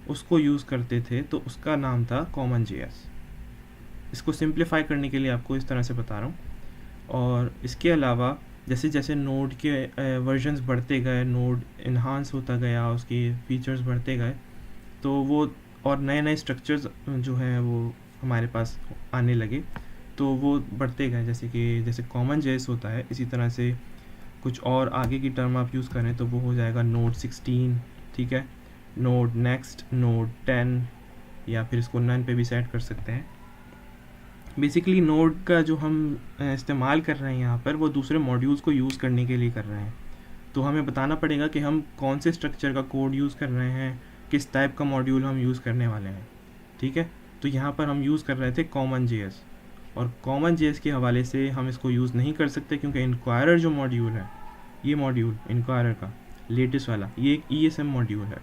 उसको यूज़ करते थे, तो उसका नाम था CommonJS। इसको सिंप्लीफाई करने के लिए आपको इस तरह से बता रहा हूँ। और इसके अलावा जैसे जैसे नोड के वर्जन्स बढ़ते गए, नोड इन्हांस होता गया, उसके फीचर्स बढ़ते गए, तो वो और नए नए स्ट्रक्चर्स जो हैं वो हमारे पास आने लगे, तो वो बढ़ते गए। जैसे CommonJS होता है, इसी तरह से कुछ और आगे की टर्म आप यूज़ करें तो वो हो जाएगा नोड 16, ठीक है, नोड नेक्स्ट, नोड 10, या फिर इसको नन पे भी सेट कर सकते हैं। बेसिकली नोड का जो हम इस्तेमाल कर रहे हैं यहाँ पर, वो दूसरे मॉड्यूल्स को यूज़ करने के लिए कर रहे हैं। तो हमें बताना पड़ेगा कि हम कौन से स्ट्रक्चर का कोड यूज़ कर रहे हैं, किस टाइप का मॉड्यूल हम यूज़ करने वाले हैं, ठीक है। तो यहाँ पर हम यूज़ कर रहे थे CommonJS, और CommonJS के हवाले से हम इसको यूज़ नहीं कर सकते क्योंकि इंक्वायरर जो मॉड्यूल है, ये मॉड्यूल इंक्वायरर का लेटेस्ट वाला, ये एक ESM मॉड्यूल है,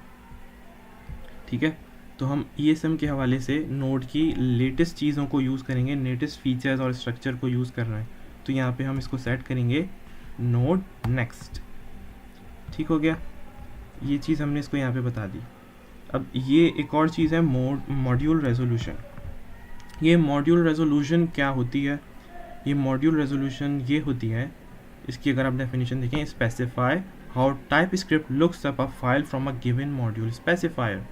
ठीक है। तो हम ESM के हवाले से नोड की लेटेस्ट चीज़ों को यूज़ करेंगे, लेटेस्ट फीचर्स और स्ट्रक्चर को यूज़ कर रहे हैं। तो यहाँ पे हम इसको सेट करेंगे नोड नेक्स्ट, ठीक हो गया। ये चीज़ हमने इसको यहाँ पे बता दी। अब ये एक और चीज़ है मॉड्यूल रेजोल्यूशन। ये मॉड्यूल रेजोल्यूशन क्या होती है? ये मॉड्यूल रेजोल्यूशन ये होती है, इसकी अगर आप डेफिनेशन देखें, specify how TypeScript looks up a file from a given module. Specifier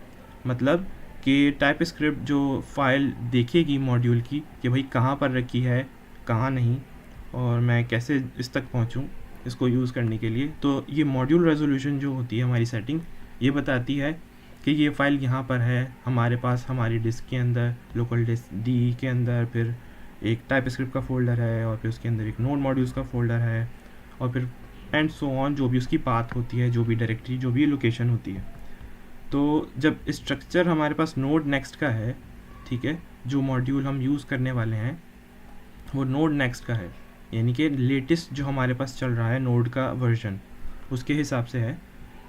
मतलब कि टाइपस्क्रिप्ट जो फाइल देखेगी मॉड्यूल की कि भाई कहाँ पर रखी है, कहाँ नहीं, और मैं कैसे इस तक पहुँचूँ इसको यूज़ करने के लिए। तो ये मॉड्यूल रेजोल्यूशन जो होती है हमारी सेटिंग, ये बताती है कि ये फ़ाइल यहाँ पर है हमारे पास, हमारी डिस्क के अंदर, लोकल डिस्क डी के अंदर, फिर एक टाइपस्क्रिप्ट का फ़ोल्डर है, और फिर उसके अंदर एक नोड मॉड्यूल्स का फ़ोल्डर है, और फिर एंड सो ऑन, जो भी उसकी पाथ होती है, जो भी डायरेक्टरी, जो भी लोकेशन होती है। तो जब स्ट्रक्चर हमारे पास नोड नेक्स्ट का है, ठीक है, जो मॉड्यूल हम यूज़ करने वाले हैं वो नोड नेक्स्ट का है, यानी कि लेटेस्ट जो हमारे पास चल रहा है नोड का वर्जन, उसके हिसाब से है,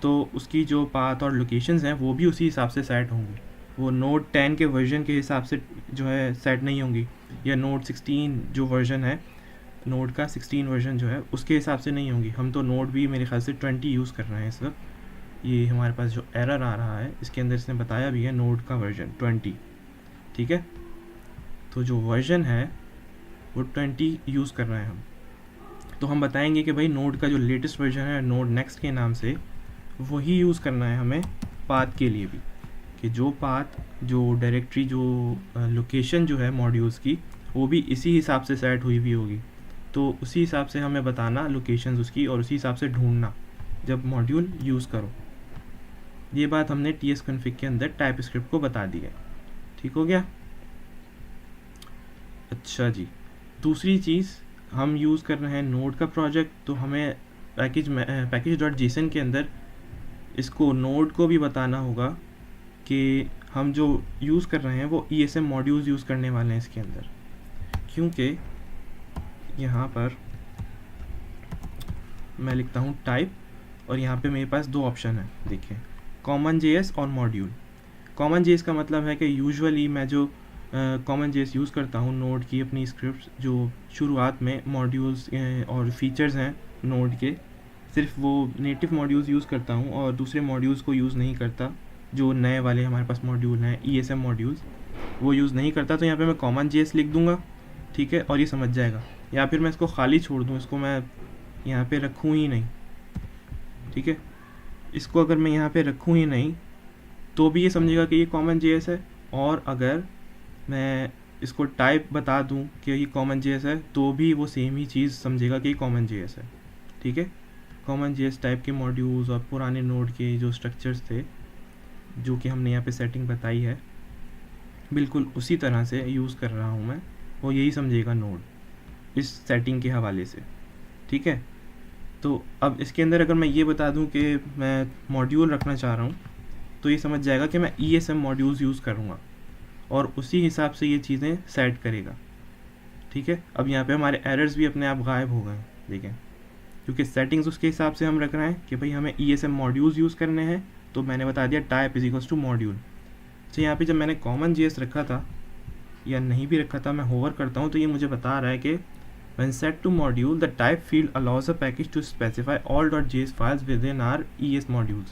तो उसकी जो पाथ और लोकेशंस हैं वो भी उसी हिसाब से सेट होंगी। वो नोड 10 के वर्जन के हिसाब से जो है सेट नहीं होंगी, या नोड 16 जो वर्जन है, नोड का 16 वर्जन जो है उसके हिसाब से नहीं होंगी। हम तो नोड भी मेरे ख्याल से 20 यूज़ कर रहे हैं इस वक्त। ये हमारे पास जो एरर आ रहा है इसके अंदर इसने बताया भी है नोड का वर्जन 20, ठीक है। तो जो वर्जन है वो 20 यूज़ कर रहे हैं हम। तो हम बताएंगे कि भाई नोड का जो लेटेस्ट वर्जन है नोड नेक्स्ट के नाम से, वही यूज़ करना है हमें पाथ के लिए भी, कि जो पाथ, जो डायरेक्टरी, जो लोकेशन जो है मॉड्यूल्स की, वो भी इसी हिसाब से सेट हुई भी होगी। तो उसी हिसाब से हमें बताना लोकेशंस उसकी, और उसी हिसाब से ढूंढना जब मॉड्यूल यूज़ करो। ये बात हमने tsconfig के अंदर टाइपस्क्रिप्ट को बता दी है, ठीक हो गया। अच्छा जी, दूसरी चीज़, हम यूज़ कर रहे हैं नोड का प्रोजेक्ट, तो हमें package.json के अंदर इसको नोड को भी बताना होगा कि हम जो यूज़ कर रहे हैं वो ESM मॉड्यूल्स यूज़ करने वाले हैं इसके अंदर। क्योंकि यहाँ पर मैं लिखता हूँ टाइप, और यहाँ पे मेरे पास दो ऑप्शन है, देखिए, CommonJS और मॉड्यूल। CommonJS का मतलब है कि यूजुअली मैं जो CommonJS यूज़ करता हूँ नोड की अपनी स्क्रिप्ट, जो शुरुआत में मॉड्यूल्स और फीचर्स हैं नोड के, सिर्फ वो नेटिव मॉड्यूल्स यूज़ करता हूँ और दूसरे मॉड्यूल्स को यूज़ नहीं करता। जो नए वाले हमारे पास मॉड्यूल हैं ESM मॉड्यूल्स, वो यूज़ नहीं करता। तो यहाँ पे मैं CommonJS लिख दूँगा, ठीक है, और ये समझ जाएगा। या फिर मैं इसको खाली छोड़ दूँ, इसको मैं यहाँ पे रखूँ ही नहीं, ठीक है। इसको अगर मैं यहाँ पे रखूँ ही नहीं तो भी ये समझेगा कि ये कॉमन जेएस है, और अगर मैं इसको टाइप बता दूं कि ये कॉमन जेएस है तो भी वो सेम ही चीज़ समझेगा कि ये कॉमन जेएस है। ठीक है, कॉमन जेएस टाइप के मॉड्यूल्स और पुराने नोड के जो स्ट्रक्चर्स थे जो कि हमने यहाँ पे सेटिंग बताई है, बिल्कुल उसी तरह से यूज़ कर रहा हूँ मैं, वो यही समझेगा नोड इस सेटिंग के हवाले से। ठीक है, तो अब इसके अंदर अगर मैं ये बता दूं कि मैं मॉड्यूल रखना चाह रहा हूँ तो ये समझ जाएगा कि मैं ESM मॉड्यूल्स यूज़ करूँगा और उसी हिसाब से ये चीज़ें सेट करेगा। ठीक है, अब यहाँ पे हमारे एरर्स भी अपने आप गायब हो गए, देखें, क्योंकि सेटिंग्स उसके हिसाब से हम रख रहे हैं कि भाई हमें ESM मॉड्यूल्स यूज़ करने हैं, तो मैंने बता दिया type is equals to module. तो यहाँ पे जब मैंने कॉमन जेएस रखा था या नहीं भी रखा था, मैं होवर करता हूँ तो ये मुझे बता रहा है कि when set to module the type field allows a package to specify all .js files within our ES modules.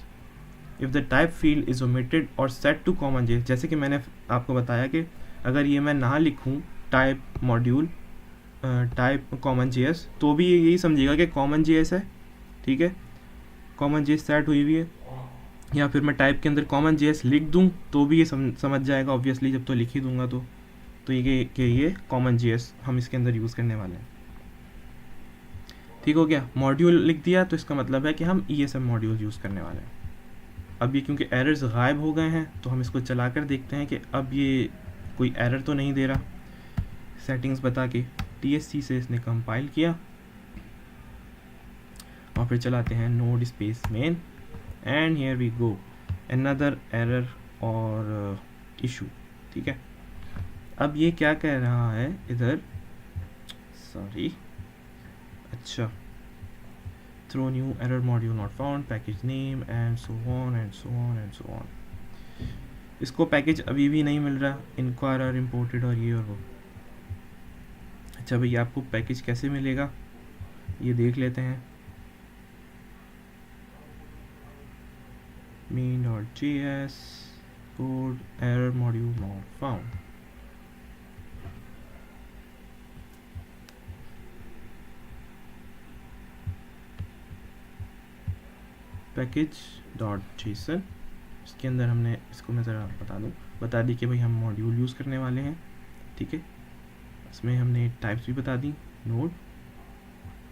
If the type field is omitted or set to common JS, जैसे कि मैंने आपको बताया कि अगर ये मैं ना लिखूँ type module type common JS तो भी ये यही समझेगा कि कॉमन जेएस है। ठीक है, कॉमन जेएस सेट हुई हुई है, या फिर मैं टाइप के अंदर कॉमन जेएस लिख दूँ तो भी ये समझ जाएगा ऑब्वियसली, जब तो लिख ही दूंगा तो ये कि ये कॉमन जेएस हम इसके अंदर यूज़ करने वाले हैं। ठीक हो गया, मॉड्यूल लिख दिया तो इसका मतलब है कि हम ESM मॉड्यूल यूज़ करने वाले हैं। अब ये क्योंकि एरर्स गायब हो गए हैं तो हम इसको चला कर देखते हैं कि अब ये कोई एरर तो नहीं दे रहा। सेटिंग्स बता के TSC से इसने कंपाइल किया और फिर चलाते हैं node space main, and here we go another error और इशू। ठीक है, अब ये क्या कह रहा है इधर, सॉरी, अच्छा, throw new error module not found, package name and so on and so on and so on. इसको पैकेज अभी भी नहीं मिल रहा, इंक्वायरर इम्पोर्टेड और ये और वो। अच्छा भैया, आपको पैकेज कैसे मिलेगा ये देख लेते हैं। main.js code error module not found. package.json, इसके अंदर हमने इसको मैं ज़रा बता दी कि भाई हम मॉड्यूल यूज़ करने वाले हैं। ठीक है, इसमें हमने टाइप्स भी बता दी नोड,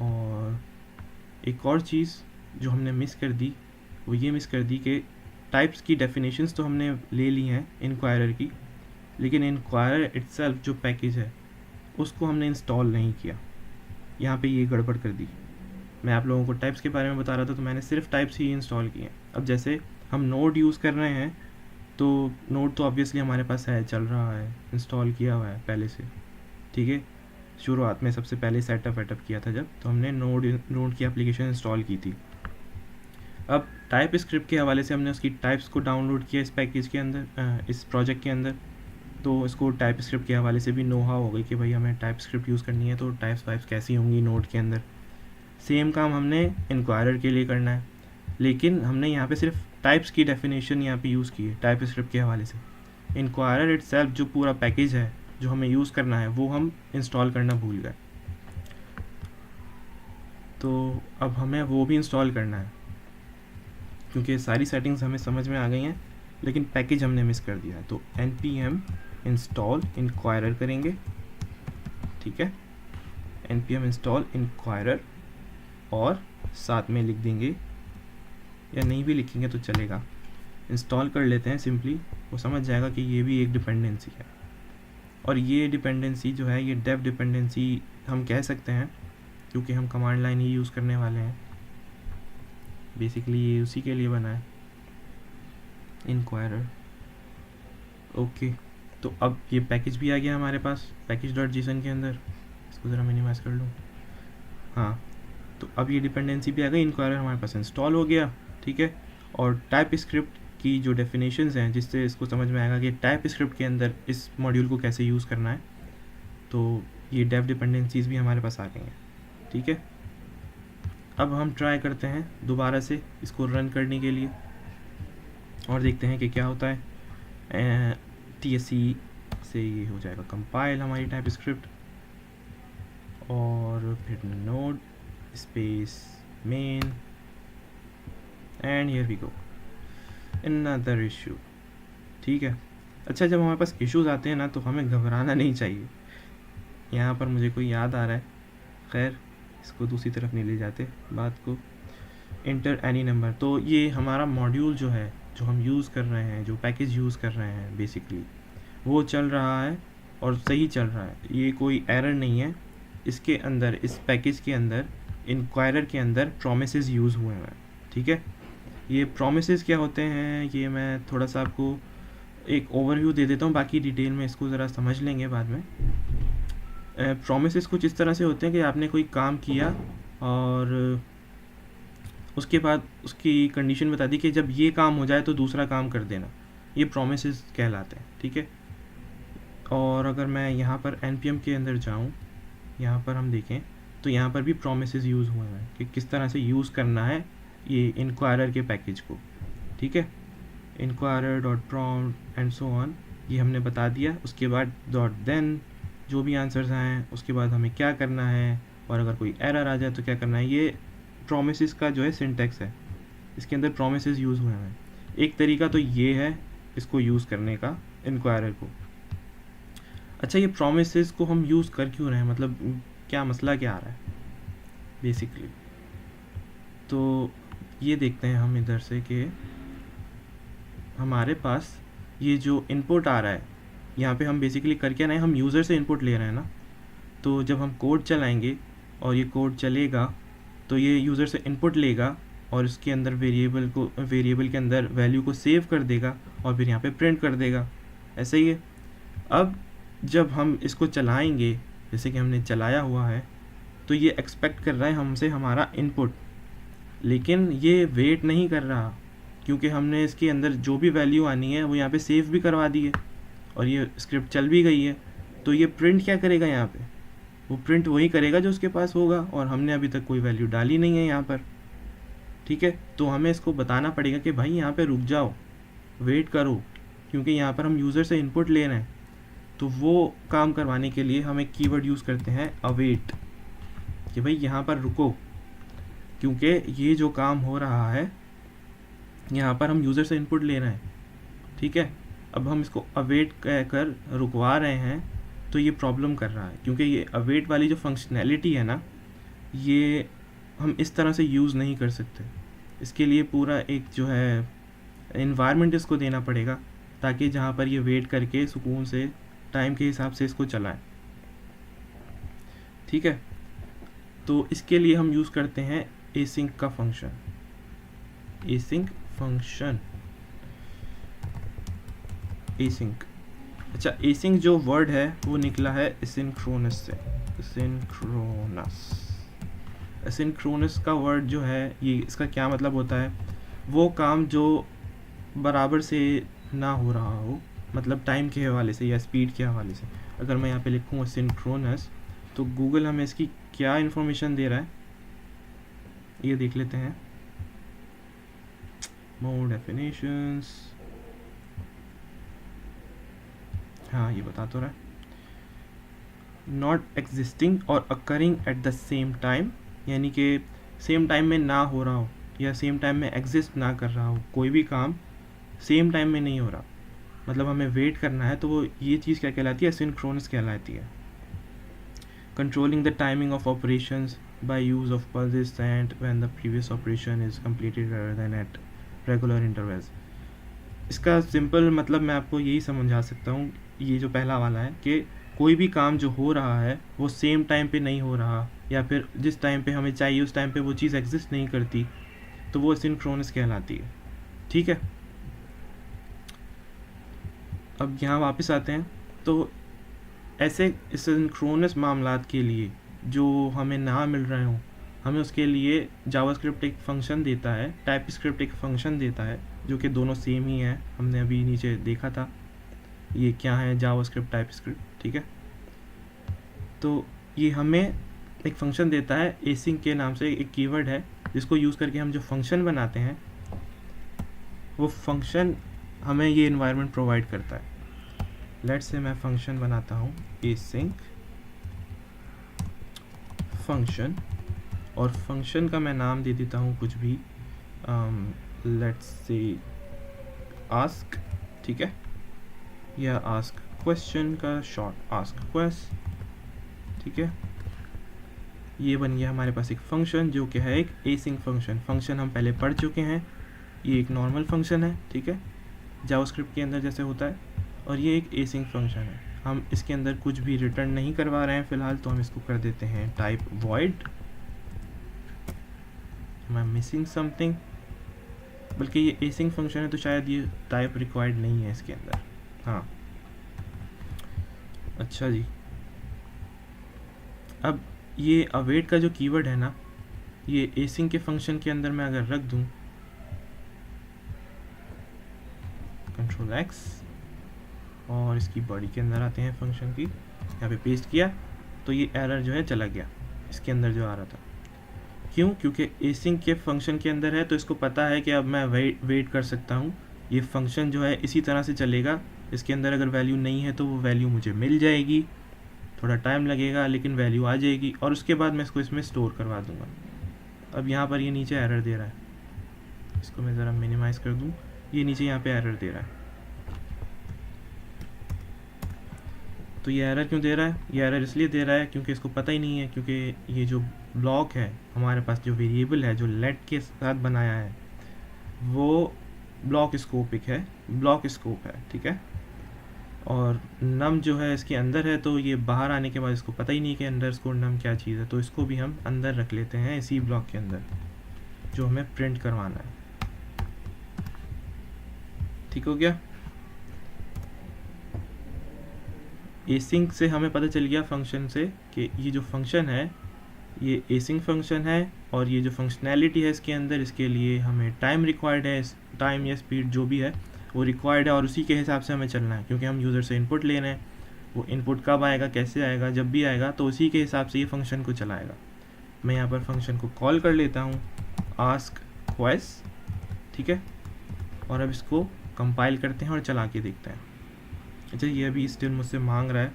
और एक और चीज़ जो हमने मिस कर दी वो ये मिस कर दी कि टाइप्स की डेफिनेशंस तो हमने ले ली हैं इंक्वायरर की, लेकिन इंक्वायरर इटसेल्फ जो पैकेज है उसको हमने इंस्टॉल नहीं किया। यहाँ पे ये गड़बड़ कर दी। मैं आप लोगों को टाइप्स के बारे में बता रहा था तो मैंने सिर्फ टाइप्स ही इंस्टॉल किए हैं। अब जैसे हम नोड यूज़ कर रहे हैं तो नोड तो ऑब्वियसली हमारे पास है, चल रहा है, इंस्टॉल किया हुआ है पहले से। ठीक है, शुरुआत में सबसे पहले सेटअप वेटअप किया था जब, तो हमने नोड की एप्लीकेशन इंस्टॉल की थी। अब टाइप स्क्रिप्ट के हवाले से हमने उसकी टाइप्स को डाउनलोड किया इस पैकेज के अंदर, इस प्रोजेक्ट के अंदर, तो इसको टाइप स्क्रिप्ट के हवाले से भी नो हाउ हो गई कि भाई हमें टाइप स्क्रिप्ट यूज़ करनी है, तो टाइप्स वाइप्स कैसी होंगी नोड के अंदर। सेम काम हमने इंक्वायरर के लिए करना है, लेकिन हमने यहाँ पे सिर्फ टाइप्स की डेफिनेशन यहाँ पे यूज़ की है टाइप स्क्रिप्ट के हवाले से। इंक्वायरर इटसेल्फ जो पूरा पैकेज है जो हमें यूज़ करना है वो हम इंस्टॉल करना भूल गए, तो अब हमें वो भी इंस्टॉल करना है, क्योंकि सारी सेटिंग्स हमें समझ में आ गई हैं लेकिन पैकेज हमने मिस कर दिया है। तो npm इंस्टॉल इंक्वायरर करेंगे। ठीक है, npm इंस्टॉल इंक्वायरर, और साथ में लिख देंगे, या नहीं भी लिखेंगे तो चलेगा, इंस्टॉल कर लेते हैं सिंपली, वो समझ जाएगा कि ये भी एक डिपेंडेंसी है। और ये डिपेंडेंसी जो है ये डेव डिपेंडेंसी हम कह सकते हैं, क्योंकि हम कमांड लाइन ही यूज़ करने वाले हैं। बेसिकली ये उसी के लिए बना है, इंक्वायरर। ओके, तो अब ये पैकेज भी आ गया हमारे पास package.json के अंदर। इसको ज़रा मिनिमाइज कर लूँ। हाँ, तो अब ये डिपेंडेंसी भी आ गई, इंक्वायरर हमारे पास इंस्टॉल हो गया। ठीक है, और टाइप स्क्रिप्ट की जो डेफिनेशंस हैं जिससे इसको समझ में आएगा कि टाइप स्क्रिप्ट के अंदर इस मॉड्यूल को कैसे यूज़ करना है, तो ये डेव डिपेंडेंसीज भी हमारे पास आ गई हैं। ठीक है, अब हम ट्राई करते हैं दोबारा से इसको रन करने के लिए और देखते हैं कि क्या होता है। TSC से ये हो जाएगा कंपाइल हमारी टाइप स्क्रिप्ट, और फिर node space main, and here we go another issue. ठीक है। अच्छा, जब हमारे पास इश्यूज आते हैं ना तो हमें घबराना नहीं चाहिए। यहाँ पर मुझे कोई याद आ रहा है, खैर इसको दूसरी तरफ नहीं ले जाते बात को। इंटर एनी नंबर, तो ये हमारा मॉड्यूल जो है, जो हम यूज़ कर रहे हैं, जो पैकेज यूज़ कर रहे हैं बेसिकली, वो चल रहा है और सही चल रहा है, ये कोई एरर नहीं है। इसके अंदर, इस पैकेज के अंदर, इंक्वायरर के अंदर प्रोमिसेस यूज़ हुए हैं। ठीक है, ये प्रोमिसेस क्या होते हैं ये मैं थोड़ा सा आपको एक ओवरव्यू दे देता हूँ, बाकी डिटेल में इसको ज़रा समझ लेंगे बाद में। प्रोमिसेस कुछ इस तरह से होते हैं कि आपने कोई काम किया और उसके बाद उसकी कंडीशन बता दी कि जब ये काम हो जाए तो दूसरा काम कर देना, ये प्रोमिसेस कहलाते हैं। ठीक है, और अगर मैं यहाँ पर npm के अंदर जाऊँ, यहाँ पर हम देखें तो यहाँ पर भी प्रोमिसेस यूज़ हुए हैं कि किस तरह से यूज़ करना है ये इंक्वायरर के पैकेज को। ठीक है, inquirer dot prompt and so on, ये हमने बता दिया। उसके बाद डॉट देन, जो भी आंसर्स आएँ उसके बाद हमें क्या करना है, और अगर कोई एरर आ जाए तो क्या करना है। ये प्रोमिसेस का जो है सिंटेक्स है, इसके अंदर प्रोमिसेस यूज़ हुए हैं। एक तरीका तो ये है इसको यूज़ करने का, इंक्वायरर को। अच्छा, ये प्रोमिसेस को हम यूज़ कर क्यों रहे हैं, मतलब क्या मसला क्या आ रहा है बेसिकली, तो ये देखते हैं हम इधर से कि हमारे पास ये जो इनपुट आ रहा है, यहाँ पे हम बेसिकली कर क्या रहे हैं, हम यूज़र से इनपुट ले रहे हैं ना। तो जब हम कोड चलाएंगे और ये कोड चलेगा तो ये यूज़र से इनपुट लेगा और इसके अंदर वेरिएबल के अंदर वैल्यू को सेव कर देगा और फिर यहाँ पे प्रिंट कर देगा। ऐसे ही है। अब जब हम इसको चलाएंगे, जैसे कि हमने चलाया हुआ है, तो ये एक्सपेक्ट कर रहा है हमसे हमारा इनपुट, लेकिन ये वेट नहीं कर रहा क्योंकि हमने इसके अंदर जो भी वैल्यू आनी है वो यहाँ पे सेव भी करवा दी है और ये स्क्रिप्ट चल भी गई है। तो ये प्रिंट क्या करेगा यहाँ पे, वो प्रिंट वही करेगा जो उसके पास होगा, और हमने अभी तक कोई वैल्यू डाली नहीं है यहाँ पर। ठीक है, तो हमें इसको बताना पड़ेगा कि भाई यहाँ पे रुक जाओ, वेट करो, क्योंकि यहाँ पर हम यूज़र से इनपुट ले रहे हैं। तो वो काम करवाने के लिए हम एक कीवर्ड यूज़ करते हैं अवेट, कि भाई यहाँ पर रुको, क्योंकि ये जो काम हो रहा है यहाँ पर हम यूज़र से इनपुट ले रहे हैं। ठीक है, अब हम इसको अवेट कहकर रुकवा रहे हैं तो ये प्रॉब्लम कर रहा है, क्योंकि ये अवेट वाली जो फंक्शनैलिटी है ना, ये हम इस तरह से यूज़ नहीं कर सकते। इसके लिए पूरा एक जो है इन्वायरमेंट इसको देना पड़ेगा, ताकि जहाँ पर ये वेट करके सुकून से टाइम के हिसाब से इसको चलाएं। ठीक है, तो इसके लिए हम यूज़ करते हैं एसिंक का फंक्शन, एसिंक फंक्शन, एसिंक। अच्छा, एसिंक जो वर्ड है वो निकला है एसिंक्रोनस से, एसिंक्रोनस का वर्ड जो है ये, इसका क्या मतलब होता है, वो काम जो बराबर से ना हो रहा हो, मतलब टाइम के हवाले से या स्पीड के हवाले से। अगर मैं यहाँ पे लिखूँ एसिंक्रोनस, तो गूगल हमें इसकी क्या इन्फॉर्मेशन दे रहा है ये देख लेते हैं। मोर डेफिनेशंस, हाँ ये बता तो रहा है, नॉट एग्जिस्टिंग और occurring at the same time, यानी कि सेम टाइम में ना हो रहा हो या सेम टाइम में एग्जिस्ट ना कर रहा हो, कोई भी काम सेम टाइम में नहीं हो रहा, मतलब हमें वेट करना है, तो वो ये चीज़ क्या कहलाती है, एसिंक्रोनस कहलाती है। Controlling the timing of operations by use of pulses sent when the previous operation is completed rather than at regular intervals. इसका सिंपल मतलब मैं आपको यही समझा सकता हूँ, ये जो पहला वाला है कि कोई भी काम जो हो रहा है वो सेम टाइम पे नहीं हो रहा, या फिर जिस टाइम पे हमें चाहिए उस टाइम पे वो चीज़ एग्जिस्ट नहीं करती, तो वो एसिंक्रोनस कहलाती है। ठीक है, अब यहाँ वापस आते हैं। तो ऐसे एसिंक्रोनस मामलात के लिए जो हमें ना मिल रहे हों, हमें उसके लिए जावास्क्रिप्ट एक फंक्शन देता है, टाइपस्क्रिप्ट एक फंक्शन देता है, जो कि दोनों सेम ही है, हमने अभी नीचे देखा था ये क्या है, जावास्क्रिप्ट टाइपस्क्रिप्ट। ठीक है, तो ये हमें एक फंक्शन देता है एसिंक के नाम से, एक कीवर्ड है जिसको यूज़ करके हम जो फंक्शन बनाते हैं वो फंक्शन हमें ये इन्वायरमेंट प्रोवाइड करता है। लेट्स से मैं फंक्शन बनाता हूँ एसिंक फंक्शन, और फंक्शन का मैं नाम दे देता हूँ कुछ भी, लेट्स से आस्क। ठीक है, या आस्क क्वेश्चन का शॉर्ट आस्क क्वेस्ट, ठीक है। ये बन गया हमारे पास एक फंक्शन जो कि है एक एसिंक फंक्शन। फंक्शन हम पहले पढ़ चुके हैं, ये एक नॉर्मल फंक्शन है, ठीक है, जावास्क्रिप्ट के अंदर जैसे होता है, और ये एक एसिंक फंक्शन है। हम इसके अंदर कुछ भी रिटर्न नहीं करवा रहे हैं फ़िलहाल, तो हम इसको कर देते हैं type void. I am missing something, बल्कि ये एसिंक फंक्शन है तो शायद ये टाइप रिक्वायर्ड नहीं है इसके अंदर। हाँ, अच्छा जी। अब ये अवेट का जो कीवर्ड है ना, ये एसिंक के फंक्शन के अंदर मैं अगर रख दूँ कंट्रोल एक्स, और इसकी बॉडी के अंदर आते हैं फंक्शन की, यहाँ पे पेस्ट किया, तो ये एरर जो है चला गया इसके अंदर जो आ रहा था। क्यों? क्योंकि एसिंक के फंक्शन के अंदर है, तो इसको पता है कि अब मैं वेट कर सकता हूँ, ये फंक्शन जो है इसी तरह से चलेगा, इसके अंदर अगर वैल्यू नहीं है तो वो वैल्यू मुझे मिल जाएगी, थोड़ा टाइम लगेगा लेकिन वैल्यू आ जाएगी, और उसके बाद मैं इसको इसमें स्टोर करवा दूँगा। अब यहाँ पर ये नीचे एरर दे रहा है, इसको मैं ज़रा मिनिमाइज़ कर दूँ, ये नीचे यहाँ पे एरर दे रहा है। तो ये एरर क्यों दे रहा है? ये एरर इसलिए दे रहा है क्योंकि इसको पता ही नहीं है, क्योंकि ये जो ब्लॉक है हमारे पास, जो वेरिएबल है जो लेट के साथ बनाया है, वो ब्लॉक स्कोपिक है, ब्लॉक स्कोप है, ठीक है। और नम जो है इसके अंदर है, तो ये बाहर आने के बाद इसको पता ही नहीं कि अंडरस्कोर नम क्या चीज़ है, तो इसको भी हम अंदर रख लेते हैं इसी ब्लॉक के अंदर जो हमें प्रिंट करवाना है। ठीक हो गया। एसिंक से हमें पता चल गया फंक्शन से कि ये जो फंक्शन है ये एसिंक फंक्शन है, और ये जो फंक्शनैलिटी है इसके अंदर, इसके लिए हमें टाइम रिक्वायर्ड है, टाइम या स्पीड जो भी है वो रिक्वायर्ड है, और उसी के हिसाब से हमें चलना है, क्योंकि हम यूज़र से इनपुट ले रहे हैं। वो इनपुट कब आएगा, कैसे आएगा, जब भी आएगा तो उसी के हिसाब से ये फंक्शन को चलाएगा। मैं यहाँ पर फंक्शन को कॉल कर लेता हूँ आस्क क्वेस्ट, ठीक है, और अब इसको कंपाइल करते हैं और चला के देखते हैं। अच्छा, ये अभी स्टिल मुझसे मांग रहा है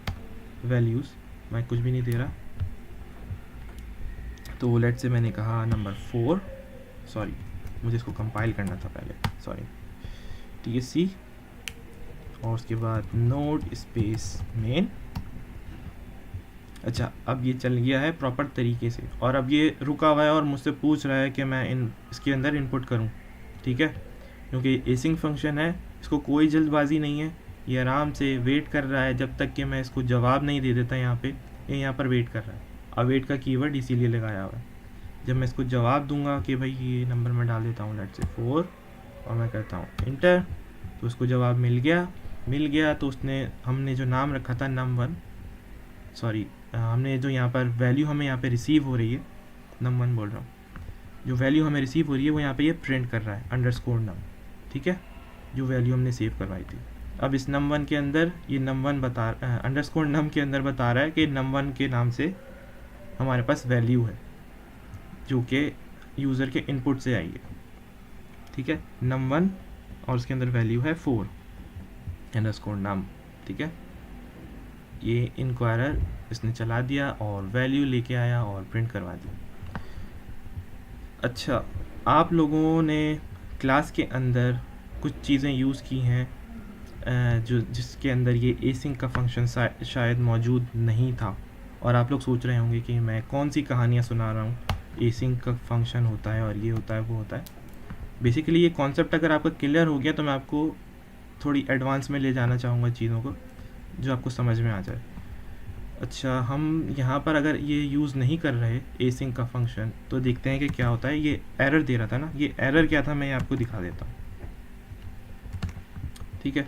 वैल्यूज़, मैं कुछ भी नहीं दे रहा, तो लेट से मैंने कहा नंबर 4, सॉरी मुझे इसको कंपाइल करना था पहले, सॉरी, TSC, और उसके बाद नोड स्पेस मेन। अच्छा, अब ये चल गया है प्रॉपर तरीके से, और अब ये रुका हुआ है और मुझसे पूछ रहा है कि मैं इसके अंदर इनपुट करूं, ठीक है, क्योंकि एसिंक फंक्शन है, इसको कोई जल्दबाजी नहीं है, ये आराम से वेट कर रहा है जब तक कि मैं इसको जवाब नहीं दे देता। यहाँ पे ये यहाँ पर वेट कर रहा है, अवेट का कीवर्ड इसीलिए लगाया हुआ है। जब मैं इसको जवाब दूंगा कि भाई ये नंबर मैं डाल देता हूँ लेट से 4, और मैं करता हूँ इंटर, तो उसको जवाब मिल गया, तो उसने, हमने जो नाम रखा था num1, सॉरी हमने जो यहाँ पर वैल्यू हमें यहाँ पे रिसीव हो रही है, num1 बोल रहा हूँ, जो वैल्यू हमें रिसीव हो रही है वो यहाँ पे ये प्रिंट कर रहा है अंडरस्कोर num, ठीक है, जो वैल्यू हमने सेव करवाई थी। अब इस num1 के अंदर ये num1 बता अंडरस्कोर num के अंदर बता रहा है कि num1 के नाम से हमारे पास वैल्यू है जो कि यूज़र के इनपुट से आई है, ठीक है, num1, और उसके अंदर वैल्यू है 4 अंडरस्कोर num, ठीक है। ये इनक्वायरर इसने चला दिया और वैल्यू लेके आया और प्रिंट करवा दिया। अच्छा, आप लोगों ने क्लास के अंदर कुछ चीज़ें यूज़ की हैं जिसके अंदर ये एसिंक का फंक्शन शायद मौजूद नहीं था, और आप लोग सोच रहे होंगे कि मैं कौन सी कहानियाँ सुना रहा हूँ, एसिंक का फंक्शन होता है और ये होता है वो होता है। बेसिकली ये कॉन्सेप्ट अगर आपका क्लियर हो गया तो मैं आपको थोड़ी एडवांस में ले जाना चाहूँगा चीज़ों को, जो आपको समझ में आ जाए। अच्छा, हम यहाँ पर अगर ये यूज़ नहीं कर रहे एसिंक का फंक्शन, तो देखते हैं कि क्या होता है। ये एरर दे रहा था ना, ये एरर क्या था मैं आपको दिखा देता हूँ, ठीक है।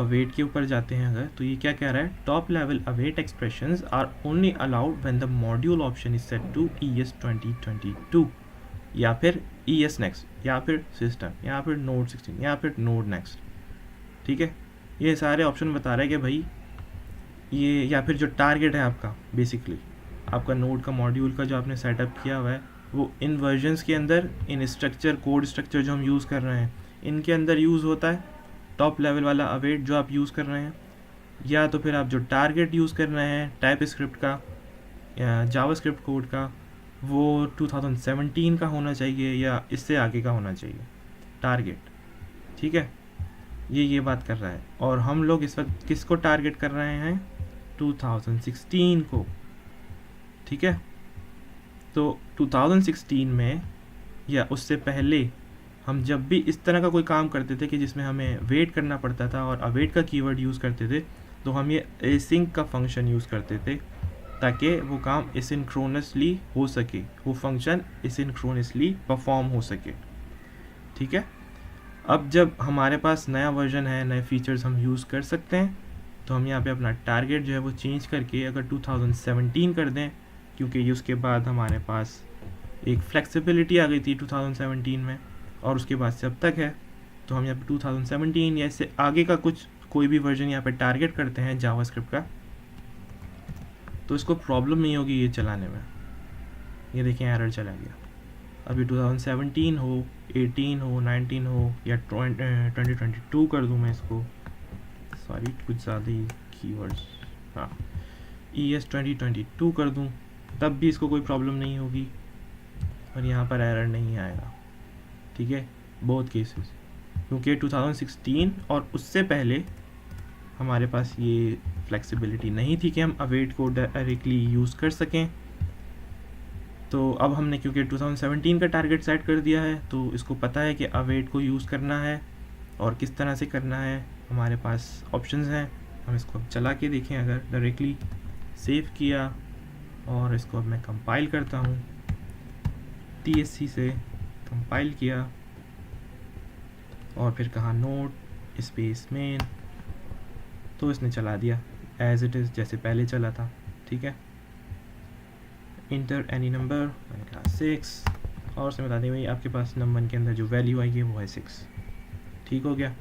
अवेट के ऊपर जाते हैं अगर, तो ये क्या कह रहा है, top level await expressions are only allowed when the module option is set to ES 2022, या फिर ES नेक्स्ट, या फिर सिस्टम, या फिर नोड 16, या फिर नोड नेक्स्ट, ठीक है। ये सारे ऑप्शन बता रहा है कि भाई ये, या फिर जो टारगेट है आपका, बेसिकली आपका नोड का मॉड्यूल का जो आपने सेटअप किया हुआ है, वो इन वर्जन्स के अंदर, इन स्ट्रक्चर, कोड स्ट्रक्चर जो हम यूज़ कर रहे हैं, इनके अंदर यूज़ होता है टॉप लेवल वाला अवेट जो आप यूज़ कर रहे हैं, या तो फिर आप जो टारगेट यूज़ कर रहे हैं टाइप स्क्रिप्ट का या जावास्क्रिप्ट कोड का, वो 2017 का होना चाहिए या इससे आगे का होना चाहिए टारगेट, ठीक है। ये बात कर रहा है, और हम लोग इस वक्त किसको टारगेट कर रहे हैं, 2016 को, ठीक है। तो 2016 में या उससे पहले हम जब भी इस तरह का कोई काम करते थे कि जिसमें हमें वेट करना पड़ता था और अवेट का कीवर्ड यूज़ करते थे, तो हम ये एसिंक का फंक्शन यूज़ करते थे ताकि वो काम एसिंक्रोनसली हो सके, वो फंक्शन एसिंक्रोनसली परफॉर्म हो सके, ठीक है। अब जब हमारे पास नया वर्जन है, नए फीचर्स हम यूज़ कर सकते हैं, तो हम यहाँ पे अपना टारगेट जो है वो चेंज करके अगर 2017 कर दें, क्योंकि ये उसके बाद हमारे पास एक फ्लेक्सिबिलिटी आ गई थी 2017 में, और उसके बाद से अब तक है, तो हम यहाँ पे 2017 या इससे आगे का कोई भी वर्जन यहाँ पे टारगेट करते हैं जावास्क्रिप्ट का, तो इसको प्रॉब्लम नहीं होगी ये चलाने में। ये देखें एरर चला गया। अभी 2017 हो, 18 हो, 19 हो या 2022 कर दूँ मैं इसको, सॉरी कुछ ज़्यादा ही कीवर्ड्स, हाँ ES 2022 कर दूँ, तब भी इसको कोई प्रॉब्लम नहीं होगी और यहाँ पर एरर नहीं आएगा, ठीक है, बोथ केसेस, क्योंकि 2016 और उससे पहले हमारे पास ये फ्लेक्सिबिलिटी नहीं थी कि हम अवेट को डायरेक्टली यूज़ कर सकें। तो अब हमने क्योंकि 2017 का टारगेट सेट कर दिया है, तो इसको पता है कि अवेट को यूज़ करना है और किस तरह से करना है, हमारे पास ऑप्शंस हैं। हम इसको अब चला के देखें, अगर डायरेक्टली सेव किया और इसको अब मैं कंपाइल करता हूँ, TSC से कंपाइल किया और फिर कहा नोड स्पेस मेन, तो इसने चला दिया एज इट इज़ जैसे पहले चला था, ठीक है। इंटर एनी नंबर, मैंने कहा 6 और उसने बता दें भाई आपके पास नंबर के अंदर जो वैल्यू आएगी वो है 6, ठीक हो गया।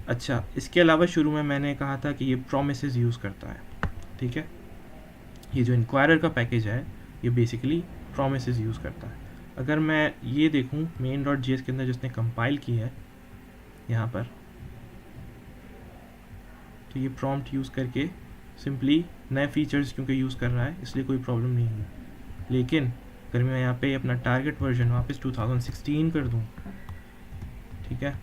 अच्छा, इसके अलावा शुरू में मैंने कहा था कि ये प्रोमिसेस यूज़ करता है, ठीक है। ये जो इंक्वायरर का पैकेज है ये बेसिकली प्रोमिसेस यूज़ करता है। अगर मैं ये देखूँ main.js के अंदर जिसने कंपाइल की है यहाँ पर, तो ये प्रॉम्प्ट यूज़ करके सिंपली नए फीचर्स क्योंकि यूज़ कर रहा है इसलिए कोई प्रॉब्लम नहीं है। लेकिन अगर मैं यहाँ पे अपना टारगेट वर्जन वापस 2016 कर दूँ, ठीक है,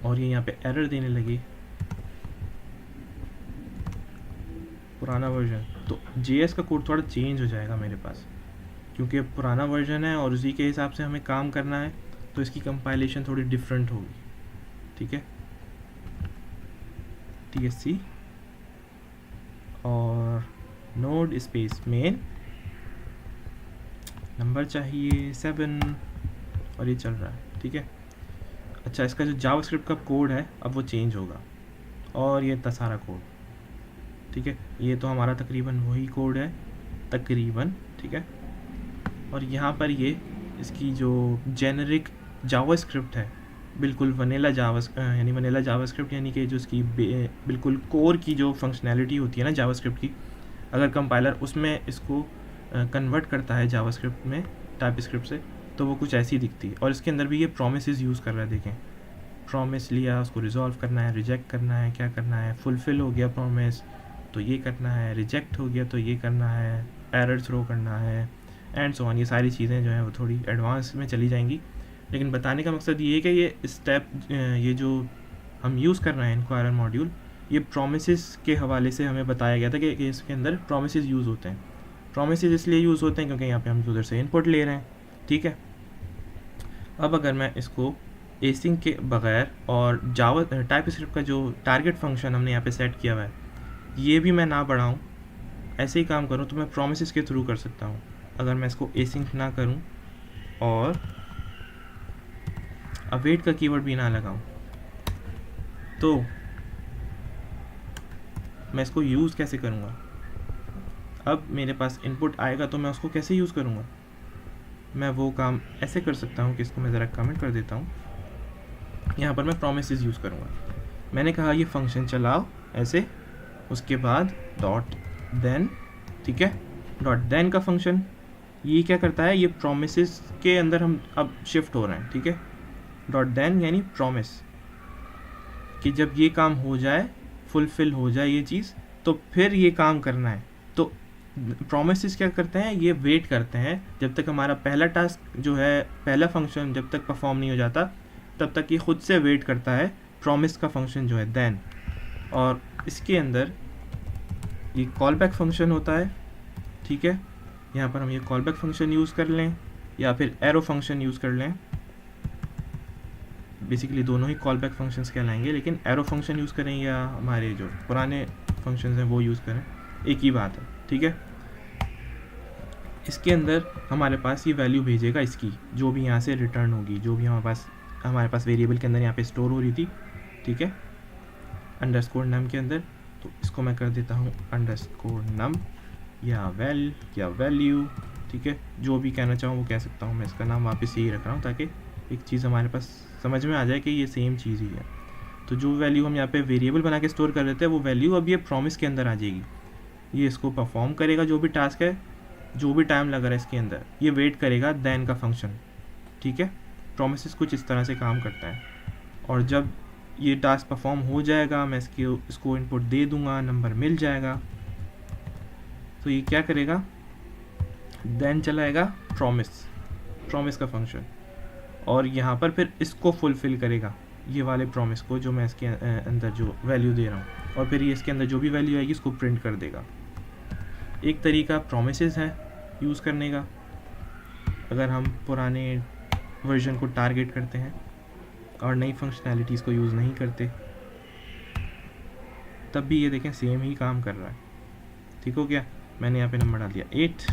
और ये यहाँ पे एरर देने लगी पुराना वर्जन, तो JS का कोड थोड़ा चेंज हो जाएगा मेरे पास, क्योंकि अब पुराना वर्जन है और उसी के हिसाब से हमें काम करना है, तो इसकी कंपाइलेशन थोड़ी डिफरेंट होगी, ठीक है। TSC और नोड स्पेस मेन, नंबर चाहिए 7 और ये चल रहा है, ठीक है। अच्छा, इसका जो जावास्क्रिप्ट का कोड है अब वो चेंज होगा और ये था सारा कोड, ठीक है। ये तो हमारा तकरीबन वही कोड है तकरीबन, ठीक है। और यहाँ पर ये इसकी जो जेनरिक जावास्क्रिप्ट है, बिल्कुल वनीला जावास्क्रिप्ट यानी कि जो इसकी बिल्कुल कोर की जो फंक्शनैलिटी होती है ना जावास्क्रिप्ट की, अगर कंपाइलर उसमें इसको कन्वर्ट करता है जावास्क्रिप्ट में टाइपस्क्रिप्ट से, तो वो कुछ ऐसी दिखती है। और इसके अंदर भी ये प्रोमिसेस यूज़ कर रहा है, देखें प्रॉमिस लिया, उसको रिजॉल्व करना है, रिजेक्ट करना है, क्या करना है, फुलफिल हो गया प्रॉमिस तो ये करना है, रिजेक्ट हो गया तो ये करना है, एरर थ्रो करना है, एंड सो ऑन। ये सारी चीज़ें जो हैं वो थोड़ी एडवांस में चली जाएंगी, लेकिन बताने का मकसद ये है कि ये स्टेप, ये जो हम यूज़ कर रहे हैं इंक्वायरर मॉड्यूल, ये प्रोमिसेस के हवाले से हमें बताया गया था कि इसके अंदर प्रोमिसेस यूज़ होते हैं। प्रोमिसेस इसलिए यूज़ होते हैं क्योंकि यहाँ पे हम यूज़र से इनपुट ले रहे हैं, ठीक है। अब अगर मैं इसको एसिंक के बगैर और जावा टाइपस्क्रिप्ट का जो टारगेट फंक्शन हमने यहाँ पे सेट किया हुआ है ये भी मैं ना बढ़ाऊँ, ऐसे ही काम करूँ, तो मैं प्रोमिसेस के थ्रू कर सकता हूँ। अगर मैं इसको एसिंक ना करूँ और अवेट का कीवर्ड भी ना लगाऊँ, तो मैं इसको यूज़ कैसे करूँगा। अब मेरे पास इनपुट आएगा तो मैं उसको कैसे यूज़ करूँगा। मैं वो काम ऐसे कर सकता हूँ कि इसको मैं ज़रा कमेंट कर देता हूँ। यहाँ पर मैं प्रोमिसेस यूज़ करूँगा। मैंने कहा ये फंक्शन चलाओ ऐसे, उसके बाद डॉट देन, ठीक है। डॉट देन का फंक्शन ये क्या करता है, ये प्रोमिसेस के अंदर हम अब शिफ्ट हो रहे हैं, ठीक है। डॉट देन यानी प्रॉमिस कि जब ये काम हो जाए, फुलफिल हो जाए ये चीज़, तो फिर ये काम करना है। तो प्रोमिसेस क्या करते हैं, ये वेट करते हैं जब तक हमारा पहला टास्क जो है, पहला फंक्शन जब तक परफॉर्म नहीं हो जाता तब तक ये खुद से वेट करता है प्रॉमिस का फंक्शन जो है देन। और इसके अंदर ये कॉल बैक फंक्शन होता है, ठीक है। यहाँ पर हम ये कॉल बैक फंक्शन यूज़ कर लें या फिर एरो फंक्शन यूज़ कर लें, बेसिकली दोनों ही कॉल बैक फंक्शंस कहलाएंगे, लेकिन एरो फंक्शन यूज़ करें या हमारे जो पुराने फंक्शंस हैं वो यूज़ करें, एक ही बात है, ठीक है। इसके अंदर हमारे पास ये वैल्यू भेजेगा इसकी, जो भी यहाँ से रिटर्न होगी, जो भी हमारे पास वेरिएबल के अंदर यहाँ पे स्टोर हो रही थी, ठीक है, अंडरस्कोर नम के अंदर। तो इसको मैं कर देता हूँ अंडरस्कोर नम या वैल्यू, ठीक है, जो भी कहना चाहूँ वो कह सकता हूँ। मैं इसका नाम वापस यही रख रहा हूँ ताकि एक चीज़ हमारे पास समझ में आ जाए कि ये सेम चीज़ ही है। तो जो वैल्यू हम यहाँ पे वेरिएबल बना के स्टोर कर रहे थे, वो वैल्यू अब ये प्रॉमिस के अंदर आ जाएगी। ये इसको परफॉर्म करेगा, जो भी टास्क है, जो भी टाइम लग रहा है इसके अंदर, ये वेट करेगा देन का फंक्शन, ठीक है। प्रोमिसेस कुछ इस तरह से काम करता है। और जब ये टास्क परफॉर्म हो जाएगा, मैं इसको इनपुट दे दूंगा, नंबर मिल जाएगा, तो ये क्या करेगा, देन चलाएगा प्रॉमिस का फंक्शन, और यहाँ पर फिर इसको फुलफिल करेगा, ये वाले प्रॉमिस को जो मैं इसके अंदर जो वैल्यू दे रहा हूँ, और फिर ये इसके अंदर जो भी वैल्यू आएगी इसको प्रिंट कर देगा। एक तरीका प्रोमिसेस है यूज़ करने का, अगर हम पुराने वर्जन को टारगेट करते हैं और नई फंक्शनैलिटीज़ को यूज़ नहीं करते, तब भी ये देखें सेम ही काम कर रहा है, ठीक हो गया। मैंने यहाँ पे नंबर डाल दिया 8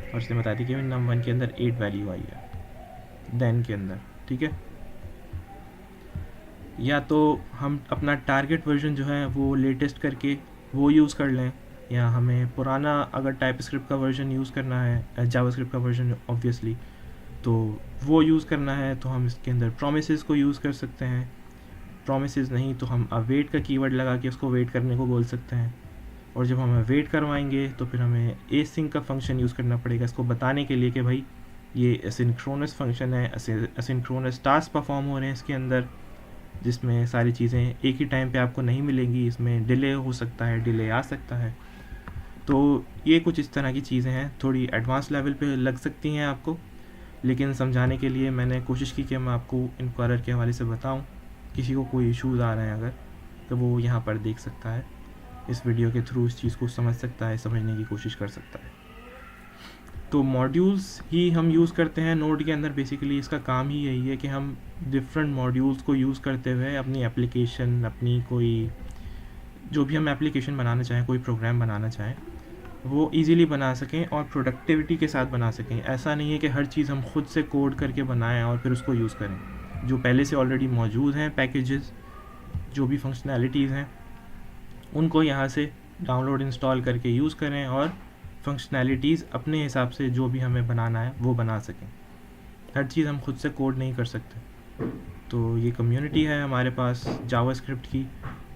और इसने बता दी कि नंबर 1 के अंदर 8 वैल्यू आई है देन के अंदर, ठीक है। या तो हम अपना टारगेट वर्जन जो है वो लेटेस्ट करके वो यूज़ कर लें, या हमें पुराना अगर टाइपस्क्रिप्ट का वर्जन यूज़ करना है, जावास्क्रिप्ट का वर्जन ऑब्वियसली, तो वो यूज़ करना है तो हम इसके अंदर प्रोमिसेस को यूज़ कर सकते हैं। प्रोमिसेस नहीं तो हम अवेट का कीवर्ड लगा के उसको वेट करने को बोल सकते हैं, और जब हमें वेट करवाएंगे तो फिर हमें एसिंक का फंक्शन यूज़ करना पड़ेगा इसको बताने के लिए कि भाई ये एसिंक्रोनस फंक्शन है, एसिंक्रोनस टास्क परफॉर्म हो रहे हैं इसके अंदर, जिसमें सारी चीज़ें एक ही टाइम पे आपको नहीं मिलेंगी, इसमें डिले हो सकता है, डिले आ सकता है। तो ये कुछ इस तरह की चीज़ें हैं, थोड़ी एडवांस लेवल पे लग सकती हैं आपको, लेकिन समझाने के लिए मैंने कोशिश की कि मैं आपको इंक्वायरर के हवाले से बताऊं। किसी को कोई इश्यूज़ आ रहे हैं अगर, तो वो यहाँ पर देख सकता है, इस वीडियो के थ्रू इस चीज़ को समझ सकता है, समझने की कोशिश कर सकता है। तो मॉड्यूल्स ही हम यूज़ करते हैं नोड के अंदर, बेसिकली इसका काम ही यही है कि हम डिफरेंट मॉड्यूल्स को यूज़ करते हुए अपनी एप्लीकेशन, अपनी कोई जो भी हम एप्लीकेशन बनाना चाहें, कोई प्रोग्राम बनाना चाहें, वो इजीली बना सकें और प्रोडक्टिविटी के साथ बना सकें। ऐसा नहीं है कि हर चीज़ हम खुद से कोड करके बनाएं और फिर उसको यूज़ करें। जो पहले से ऑलरेडी मौजूद हैं पैकेजेस, जो भी फंक्शनैलिटीज़ हैं, उनको यहाँ से डाउनलोड इंस्टॉल करके यूज़ करें और फंक्शनैलिटीज़ अपने हिसाब से जो भी हमें बनाना है वो बना सकें। हर चीज़ हम खुद से कोड नहीं कर सकते। तो ये कम्युनिटी है हमारे पास जावास्क्रिप्ट की,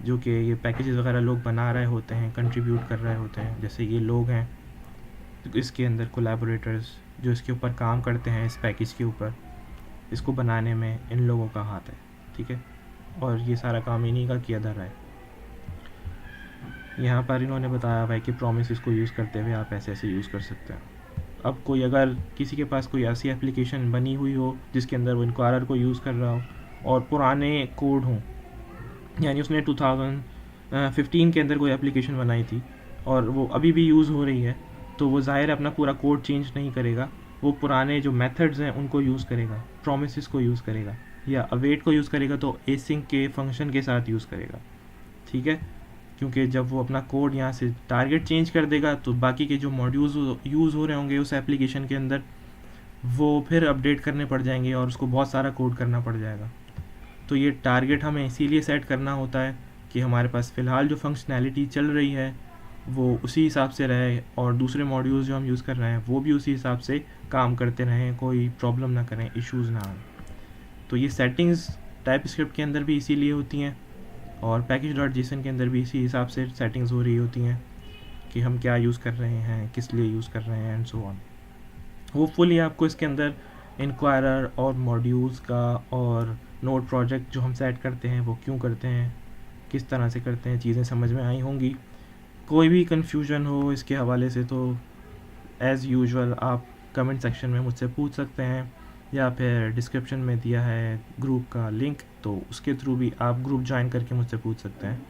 जो कि ये पैकेजेस वगैरह लोग बना रहे होते हैं, कंट्रीब्यूट कर रहे होते हैं, जैसे ये लोग हैं, तो इसके अंदर कोलैबोरेटर्स जो इसके ऊपर काम करते हैं, इस पैकेज के ऊपर, इसको बनाने में इन लोगों का हाथ है, ठीक है। और ये सारा काम इन्हीं का किया धरा है। यहाँ पर इन्होंने बताया भाई कि प्रोमिस को यूज़ करते हुए आप ऐसे ऐसे यूज़ कर सकते हैं। अब कोई अगर किसी के पास कोई ऐसी एप्लीकेशन बनी हुई हो जिसके अंदर वो इंक्वायरर को यूज़ कर रहा हो और पुराने कोड हों, यानी उसने 2015 के अंदर कोई एप्लीकेशन बनाई थी और वो अभी भी यूज़ हो रही है, तो वो ज़ाहिर है अपना पूरा कोड चेंज नहीं करेगा, वो पुराने जो मेथड्स हैं उनको यूज़ करेगा, प्रोमिसेस को यूज़ करेगा, या अवेट को यूज़ करेगा तो एसिंक के फंक्शन के साथ यूज़ करेगा, ठीक है। क्योंकि जब वो अपना कोड यहाँ से टारगेट चेंज कर देगा तो बाकी के जो मॉड्यूल्स यूज़ हो रहे होंगे उस एप्लीकेशन के अंदर, वो फिर अपडेट करने पड़ जाएंगे और उसको बहुत सारा कोड करना पड़ जाएगा। तो ये टारगेट हमें इसीलिए सेट करना होता है कि हमारे पास फ़िलहाल जो फंक्शनैलिटी चल रही है वो उसी हिसाब से रहे, और दूसरे मॉड्यूल्स जो हम यूज़ कर रहे हैं वो भी उसी हिसाब से काम करते रहें, कोई प्रॉब्लम ना करें, इश्यूज़ ना आए। तो ये सेटिंग्स टाइपस्क्रिप्ट के अंदर भी इसीलिए होती हैं, और package.json के अंदर भी इसी हिसाब से सेटिंग्स हो रही होती हैं कि हम क्या यूज़ कर रहे हैं, किस लिए यूज़ कर रहे हैं, एंड सो ऑन। होपफुली आपको इसके अंदर इंक्वायरर और मॉड्यूल्स का और नोड प्रोजेक्ट जो हम सेट करते हैं वो क्यों करते हैं, किस तरह से करते हैं, चीज़ें समझ में आई होंगी। कोई भी कन्फ्यूजन हो इसके हवाले से तो एज़ यूजुअल आप कमेंट सेक्शन में मुझसे पूछ सकते हैं, या फिर डिस्क्रिप्शन में दिया है ग्रुप का लिंक, तो उसके थ्रू भी आप ग्रुप ज्वाइन करके मुझसे पूछ सकते हैं।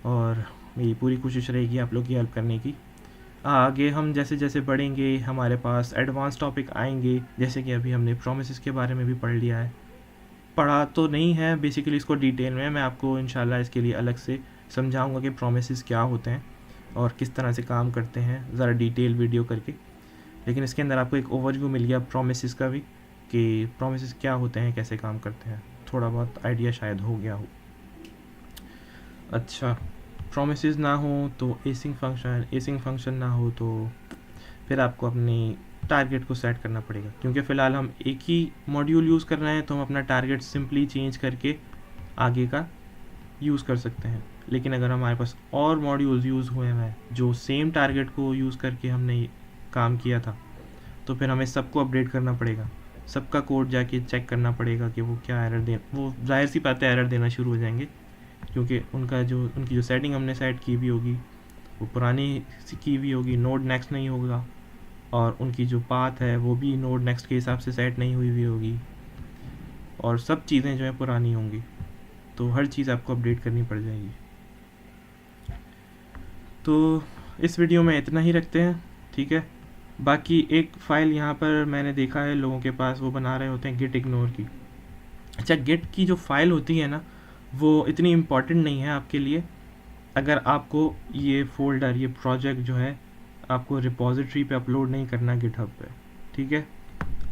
और मेरी पूरी कोशिश रहेगी आप लोग की हेल्प करने की। आगे हम जैसे जैसे बढ़ेंगे हमारे पास एडवांस टॉपिक आएंगे, जैसे कि अभी हमने प्रोमिसेस के बारे में भी पढ़ लिया है, पढ़ा तो नहीं है बेसिकली इसको डिटेल में, मैं आपको इंशाल्लाह इसके लिए अलग से समझाऊंगा कि प्रोमिसेस क्या होते हैं और किस तरह से काम करते हैं, ज़रा डिटेल वीडियो करके। लेकिन इसके अंदर आपको एक ओवरव्यू मिल गया प्रोमिसेस का भी, कि प्रोमिसेस क्या होते हैं, कैसे काम करते हैं, थोड़ा बहुत आइडिया शायद हो गया हो। अच्छा, प्रोमिसेस ना हो तो एसिंग फंक्शन ना हो तो फिर आपको अपनी टारगेट को सेट करना पड़ेगा, क्योंकि फ़िलहाल हम एक ही मॉड्यूल यूज़ कर रहे हैं तो हम अपना टारगेट सिंपली चेंज करके आगे का यूज़ कर सकते हैं। लेकिन अगर हमारे पास और मॉड्यूल्स यूज़ हुए हैं जो सेम टारगेट को यूज़ करके हमने काम किया था, तो फिर हमें सबको अपडेट करना पड़ेगा, सबका कोड जाके चेक करना पड़ेगा कि वो क्या एरर दे, वो जाहिर सी बात है एरर देना शुरू हो जाएंगे, क्योंकि उनकी जो सेटिंग हमने सेट की भी होगी वो पुरानी की भी होगी, नोड नेक्स्ट नहीं होगा, और उनकी जो पाथ है वो भी नोड नेक्स्ट के हिसाब से सेट नहीं हुई भी होगी, और सब चीज़ें जो है पुरानी होंगी, तो हर चीज़ आपको अपडेट करनी पड़ जाएगी। तो इस वीडियो में इतना ही रखते हैं, ठीक है। बाकी एक फ़ाइल यहाँ पर मैंने देखा है लोगों के पास, वो बना रहे होते हैं गिट इग्नोर की। अच्छा, गिट की जो फ़ाइल होती है ना, वो इतनी इम्पॉर्टेंट नहीं है आपके लिए, अगर आपको ये फ़ोल्डर, ये प्रोजेक्ट जो है आपको रिपॉजिटरी पे अपलोड नहीं करना गिटहब पे, ठीक है।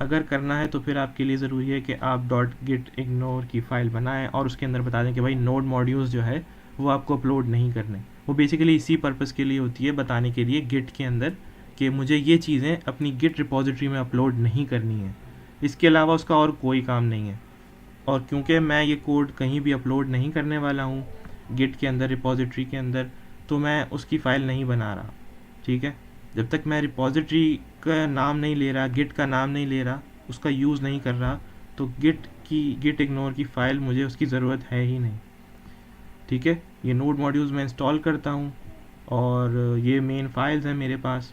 अगर करना है तो फिर आपके लिए ज़रूरी है कि आप .gitignore की फ़ाइल बनाएं और उसके अंदर बता दें कि भाई नोड मॉड्यूल्स जो है वो आपको अपलोड नहीं करने। वो बेसिकली इसी पर्पज़ के लिए होती है, बताने के लिए गिट के अंदर कि मुझे ये चीज़ें अपनी गिट रिपॉजिटरी में अपलोड नहीं करनी है, इसके अलावा उसका और कोई काम नहीं है। और क्योंकि मैं ये कोड कहीं भी अपलोड नहीं करने वाला हूँ गिट के अंदर, रिपॉजिटरी के अंदर, तो मैं उसकी फ़ाइल नहीं बना रहा, ठीक है। जब तक मैं रिपॉजिटरी का नाम नहीं ले रहा, गिट का नाम नहीं ले रहा, उसका यूज़ नहीं कर रहा, तो गिट इग्नोर की फ़ाइल मुझे उसकी ज़रूरत है ही नहीं, ठीक है। ये नोड मॉड्यूल्स मैं इंस्टॉल करता हूँ और ये मेन फाइल्स हैं मेरे पास,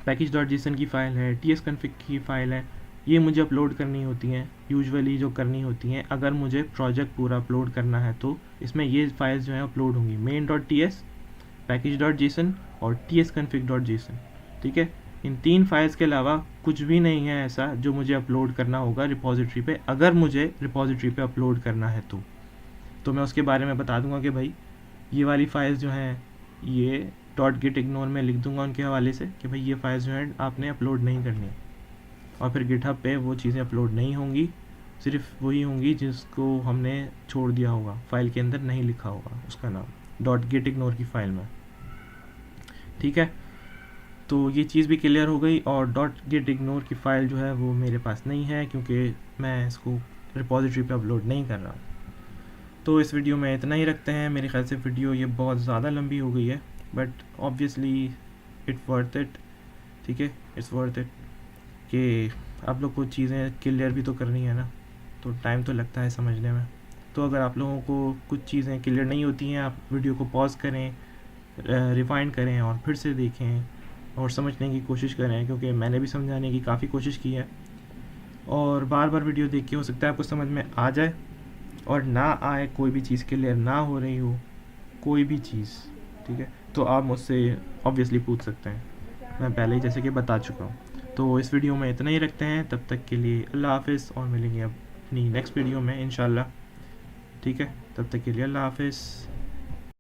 package.json की फ़ाइल है, tsconfig की फ़ाइल है, ये मुझे अपलोड करनी होती हैं यूजुअली, जो करनी होती हैं अगर मुझे प्रोजेक्ट पूरा अपलोड करना है तो इसमें ये फाइल्स जो हैं अपलोड होंगी, main.ts, package.json और tsconfig.json, ठीक है। इन 3 फाइल्स के अलावा कुछ भी नहीं है ऐसा जो मुझे अपलोड करना होगा रिपॉजिटरी पे, अगर मुझे रिपॉजिटरी पे अपलोड करना है तो मैं उसके बारे में बता दूंगा कि भाई ये वाली फाइल्स जो हैं ये .gitignore में लिख दूंगा उनके हवाले से कि भाई ये फाइल्स जो हैं आपने अपलोड नहीं करनी, और फिर गिटहब पे वो चीज़ें अपलोड नहीं होंगी, सिर्फ वही होंगी जिसको हमने छोड़ दिया होगा, फाइल के अंदर नहीं लिखा होगा उसका नाम .gitignore की फ़ाइल में, ठीक है। तो ये चीज़ भी क्लियर हो गई, और .gitignore की फ़ाइल जो है वो मेरे पास नहीं है क्योंकि मैं इसको रिपॉजिटरी पे अपलोड नहीं कर रहा। तो इस वीडियो में इतना ही रखते हैं, मेरे ख्याल से वीडियो ये बहुत ज़्यादा लंबी हो गई है, but obviously it's worth it, ठीक है, इट्स वर्थ इट कि आप लोग को चीज़ें क्लियर भी तो करनी है ना, तो टाइम तो लगता है समझने में। तो अगर आप लोगों को कुछ चीज़ें क्लियर नहीं होती हैं, आप वीडियो को पॉज करें, रिवाइंड करें और फिर से देखें और समझने की कोशिश करें, क्योंकि मैंने भी समझाने की काफ़ी कोशिश की है, और बार बार वीडियो देख के हो सकता है आपको समझ में आ जाए और ना आए, कोई भी चीज़ क्लियर ना हो रही हो, कोई भी चीज़, ठीक है, तो आप मुझसे ऑब्वियसली पूछ सकते हैं, मैं पहले ही जैसे कि बता चुका हूँ। तो इस वीडियो में इतना ही रखते हैं, तब तक के लिए अल्लाह हाफ़िज़, और मिलेंगे अपनी नेक्स्ट वीडियो में इंशाल्लाह, ठीक है। तब तक के लिए अल्लाह हाफ़िज़।